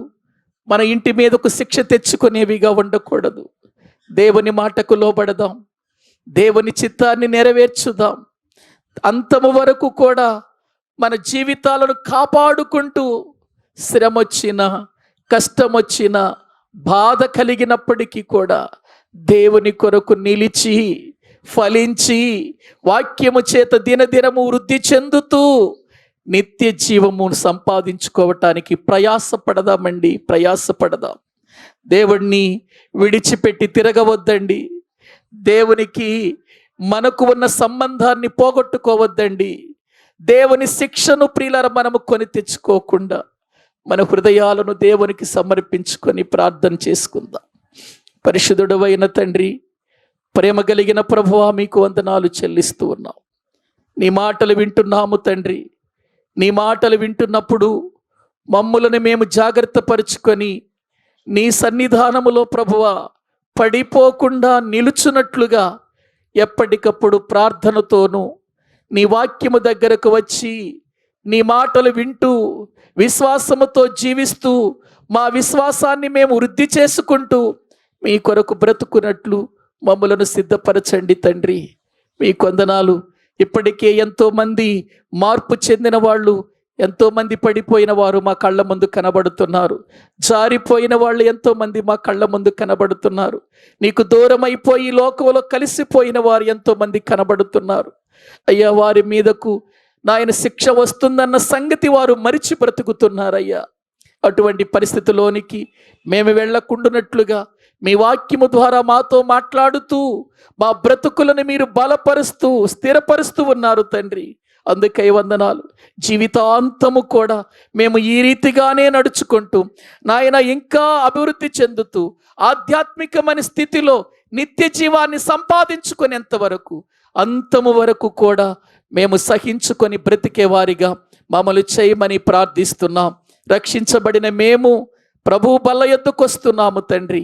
మన ఇంటి మీదకు శిక్ష తెచ్చుకునేవిగా ఉండకూడదు. దేవుని మాటకు లోబడదాం, దేవుని చిత్తాన్ని నెరవేర్చుదాం. అంతము వరకు కూడా మన జీవితాలను కాపాడుకుంటూ శ్రమ వచ్చినా, కష్టం వచ్చినా, బాధ కలిగినప్పటికీ కూడా దేవుని కొరకు నిలిచి ఫలించి వాక్యము చేత దినదినము వృద్ధి చెందుతూ నిత్య జీవమును సంపాదించుకోవటానికి ప్రయాసపడదామండి, ప్రయాసపడదాం. దేవుణ్ణి విడిచిపెట్టి తిరగవద్దండి. దేవునికి మనకు ఉన్న సంబంధాన్ని పోగొట్టుకోవద్దండి. దేవుని శిక్షను ప్రియులారా మనము కొని తెచ్చుకోకుండా మన హృదయాలను దేవునికి సమర్పించుకొని ప్రార్థన చేసుకుందాం. పరిశుద్ధుడవైన తండ్రి, ప్రేమ కలిగిన ప్రభువా, మీకు వందనాలు చెల్లిస్తూ ఉన్నాం. నీ మాటలు వింటున్నాము తండ్రి. నీ మాటలు వింటున్నప్పుడు మమ్ములను మేము జాగ్రత్త పరుచుకొని నీ సన్నిధానములో ప్రభువా పడిపోకుండా నిలుచున్నట్లుగా ఎప్పటికప్పుడు ప్రార్థనతోనూ నీ వాక్యము దగ్గరకు వచ్చి నీ మాటలు వింటూ విశ్వాసముతో జీవిస్తూ మా విశ్వాసాన్ని మేము వృద్ధి చేసుకుంటూ మీ కొరకు బ్రతుకున్నట్లు మమ్మలను సిద్ధపరచండి తండ్రి. మీ వందనాలు. ఇప్పటికే ఎంతోమంది మార్పు చెందిన వాళ్ళు, ఎంతోమంది పడిపోయిన వారు మా కళ్ళ ముందు కనబడుతున్నారు. జారిపోయిన వాళ్ళు ఎంతోమంది మా కళ్ళ ముందు కనబడుతున్నారు. నీకు దూరం అయిపోయి లోకంలో కలిసిపోయిన వారు ఎంతోమంది కనబడుతున్నారు. అయ్యా, వారి మీదకు నాయన శిక్ష వస్తుందన్న సంగతి వారు మరిచి బ్రతుకుతున్నారయ్యా. అటువంటి పరిస్థితిలోనికి మేము వెళ్ళకుండానట్లుగా మీ వాక్యము ద్వారా మాతో మాట్లాడుతూ మా బ్రతుకులను మీరు బలపరుస్తూ స్థిరపరుస్తూ ఉన్నారు తండ్రి. అందుకై వందనాలు. జీవితాంతము కూడా మేము ఈ రీతిగానే నడుచుకుంటూ నాయన ఇంకా అభివృద్ధి చెందుతూ ఆధ్యాత్మికమైన స్థితిలో నిత్య జీవాన్ని సంపాదించుకునేంత వరకు, అంతము వరకు కూడా మేము సహించుకొని బ్రతికే వారిగా మమ్మల్ని చేయమని ప్రార్థిస్తున్నాం. రక్షించబడిన మేము ప్రభు బల్ల యొద్దకు వస్తున్నాము తండ్రి.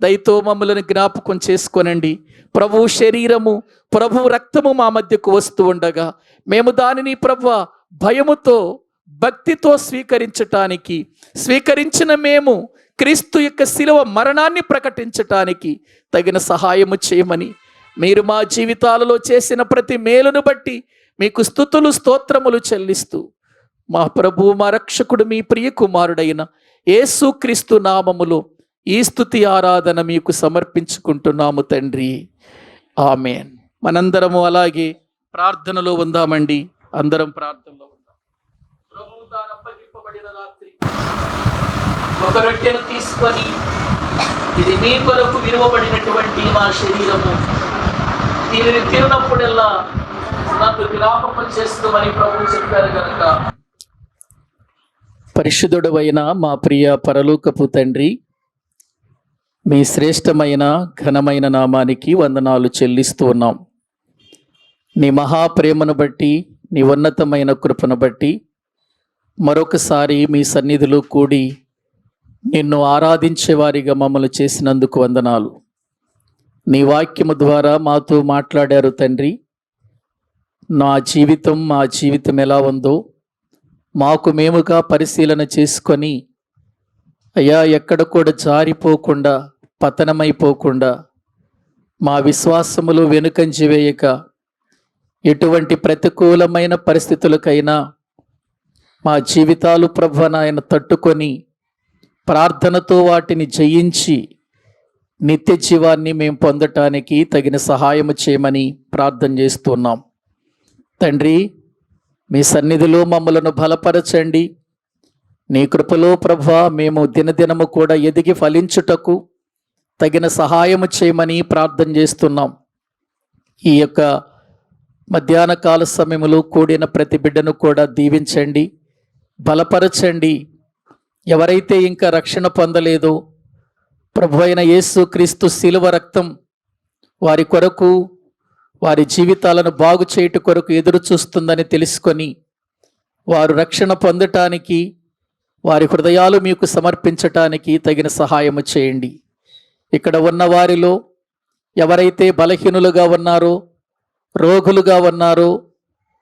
దయతో మమ్మల్ని జ్ఞాపకం చేసుకోనండి. ప్రభు శరీరము, ప్రభు రక్తము మా మధ్యకు వస్తూ ఉండగా మేము దానిని ప్రభు భయముతో, భక్తితో స్వీకరించిన మేము క్రీస్తు యొక్క శిలువ మరణాన్ని ప్రకటించటానికి తగిన సహాయము చేయమని, మీరు మా జీవితాలలో చేసిన ప్రతి మేలును బట్టి మీకు స్తుతులు స్తోత్రములు చెల్లిస్తూ మా ప్రభు, మా రక్షకుడు, మీ ప్రియ కుమారుడైన యేసుక్రీస్తు నామములో ఈ స్తుతి ఆరాధన మీకు సమర్పించుకుంటున్నాము తండ్రి. ఆమేన్. మనందరము అలాగే ప్రార్థనలో ఉందామండి. అందరం ప్రార్థనలో ఉందాం. ప్రభువు తాను అప్పగింపబడిన రాత్రి ఒక రొట్టెను తీసుకొని, ఇది మీ కొరకు విలువబడినటువంటి మా శరీరము, దీనిని తిన్నప్పుడల్లా నన్ను జ్ఞాపకం చేస్తామని ప్రభువు చెప్పారు కనుక, పరిశుద్ధుడైన మా ప్రియ పరలోకపు తండ్రి, మీ శ్రేష్టమైన ఘనమైన నామానికి వందనాలు చెల్లిస్తూ ఉన్నాం. నీ మహాప్రేమను బట్టి, నీ ఉన్నతమైన కృపను బట్టి మరొకసారి మీ సన్నిధిలో కూడి నిన్ను ఆరాధించేవారిగా మమ్మల్ని చేసినందుకు వందనాలు. నీ వాక్యము ద్వారా మాతో మాట్లాడారు తండ్రి. మా జీవితం ఎలా ఉందో మాకు మేముగా పరిశీలన చేసుకొని, అయ్యా, ఎక్కడ కూడా జారిపోకుండా, పతనమైపోకుండా, మా విశ్వాసములు వెనుకంజ వేయక, ఎటువంటి ప్రతికూలమైన పరిస్థితులకైనా మా జీవితాలు ప్రభువా నాయన తట్టుకొని, ప్రార్థనతో వాటిని జయించి నిత్య జీవాన్ని మేము పొందటానికి తగిన సహాయము చేయమని ప్రార్థన చేస్తున్నాం తండ్రి. మీ సన్నిధిలో మమ్మలను బలపరచండి. నీ కృపలో ప్రభువా మేము దినదినము కూడా ఎదిగి ఫలించుటకు తగిన సహాయము చేయమని ప్రార్థన చేస్తున్నాం. ఈ యొక్క మధ్యాహ్న కాల సమయంలో కూడిన ప్రతి బిడ్డను కూడా దీవించండి, బలపరచండి. ఎవరైతే ఇంకా రక్షణ పొందలేదో, ప్రభు అయిన యేసుక్రీస్తు శిలువ రక్తం వారి కొరకు, వారి జీవితాలను బాగు చేయుట కొరకు ఎదురు చూస్తుందని తెలుసుకొని వారు రక్షణ పొందటానికి, వారి హృదయాలు మీకు సమర్పించటానికి తగిన సహాయము చేయండి. ఇక్కడ ఉన్న వారిలో ఎవరైతే బలహీనులుగా ఉన్నారో, రోగులుగా ఉన్నారో,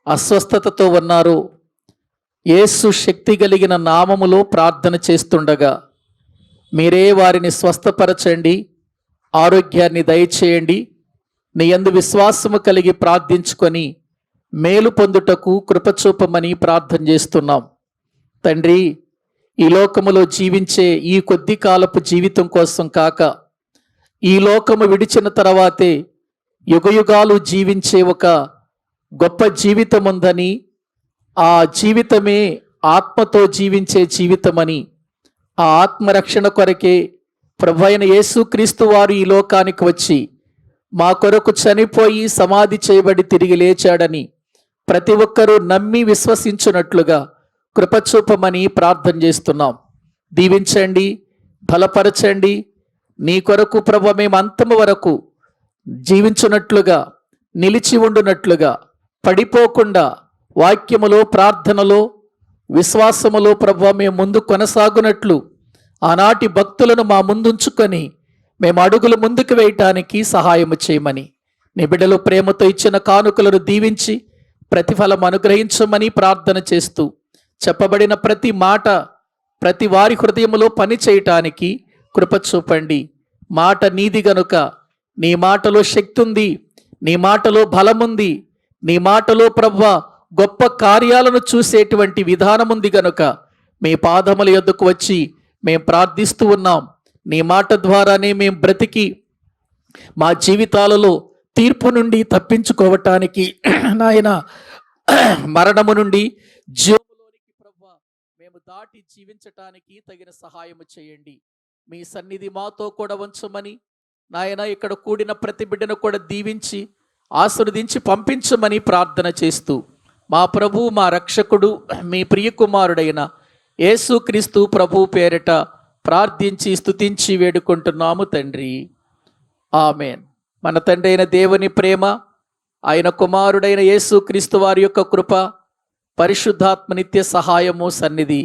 అస్వస్థతతో ఉన్నారో, యేసు శక్తి కలిగిన నామములో ప్రార్థన చేస్తుండగా మీరే వారిని స్వస్థపరచండి, ఆరోగ్యాన్ని దయచేయండి. నీ యందు విశ్వాసము కలిగి ప్రార్థించుకొని మేలు పొందుటకు కృపచూపమని ప్రార్థన చేస్తున్నాం తండ్రి. ఈ లోకములో జీవించే ఈ కొద్ది కాలపు జీవితం కోసం కాక, ఈ లోకము విడిచిన తర్వాతే యుగయుగాలు జీవించే ఒక గొప్ప జీవితం ఉందని, ఆ జీవితమే ఆత్మతో జీవించే జీవితమని, ఆ ఆత్మరక్షణ కొరకే ప్రభువైన యేసుక్రీస్తు వారు ఈ లోకానికి వచ్చి మా కొరకు చనిపోయి సమాధి చేయబడి తిరిగి లేచాడని ప్రతి ఒక్కరూ నమ్మి విశ్వసించున్నట్లుగా కృపచూపమని ప్రార్థన చేస్తున్నాం. దీవించండి, బలపరచండి. నీ కొరకు ప్రభువా మేము అంతము వరకు జీవించున్నట్లుగా, నిలిచి ఉండునట్లుగా, పడిపోకుండా వాక్యములో, ప్రార్థనలో, విశ్వాసములో ప్రభువా మేము ముందు కొనసాగునట్లు ఆనాటి భక్తులను మా ముందుంచుకొని మేము అడుగులు ముందుకు వేయటానికి సహాయము చేయమని, నీ బిడ్డలు ప్రేమతో ఇచ్చిన కానుకలను దీవించి ప్రతిఫలం అనుగ్రహించమని ప్రార్థన చేస్తూ, చెప్పబడిన ప్రతి మాట ప్రతి వారి హృదయములో పని చేయటానికి కృప చూపండి. మాట నీది గనుక నీ మాటలో శక్తి ఉంది, నీ మాటలో బలముంది, నీ మాటలో ప్రభువా గొప్ప కార్యాలను చూసేటువంటి విధానం ఉంది గనుక మీ పాదముల యొద్దకు వచ్చి మేము ప్రార్థిస్తూ ఉన్నాం. నీ మాట ద్వారానే మేము బ్రతికి మా జీవితాలలో తీర్పు నుండి తప్పించుకోవటానికి, నాయన మరణము నుండి జీవములోనికి ప్రభువా మేము దాటి జీవించటానికి తగిన సహాయము చేయండి. మీ సన్నిధి మాతో కూడా ఉంచమని, నాయన ఇక్కడ కూడిన ప్రతి బిడ్డను కూడా దీవించి ఆశీర్వదించి పంపించమని ప్రార్థన చేస్తూ, మా ప్రభు, మా రక్షకుడు, మీ ప్రియ కుమారుడైన యేసుక్రీస్తు ప్రభు పేరిట ప్రార్థించి స్తుతించి వేడుకుంటున్నాము తండ్రి. ఆమెన్. మన తండ్రి అయిన దేవుని ప్రేమ, ఆయన కుమారుడైన యేసుక్రీస్తు వారి యొక్క కృప, పరిశుద్ధాత్మ నిత్య సహాయము, సన్నిధి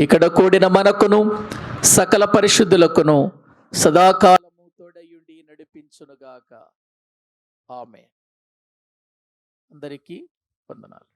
ఇక్కడ కూడిన మనకును సకల పరిశుద్ధులకును సదాకాలము తోడయుండి నడిపించునుగాక. ఆమేన్. అందరికీ వందనాలు.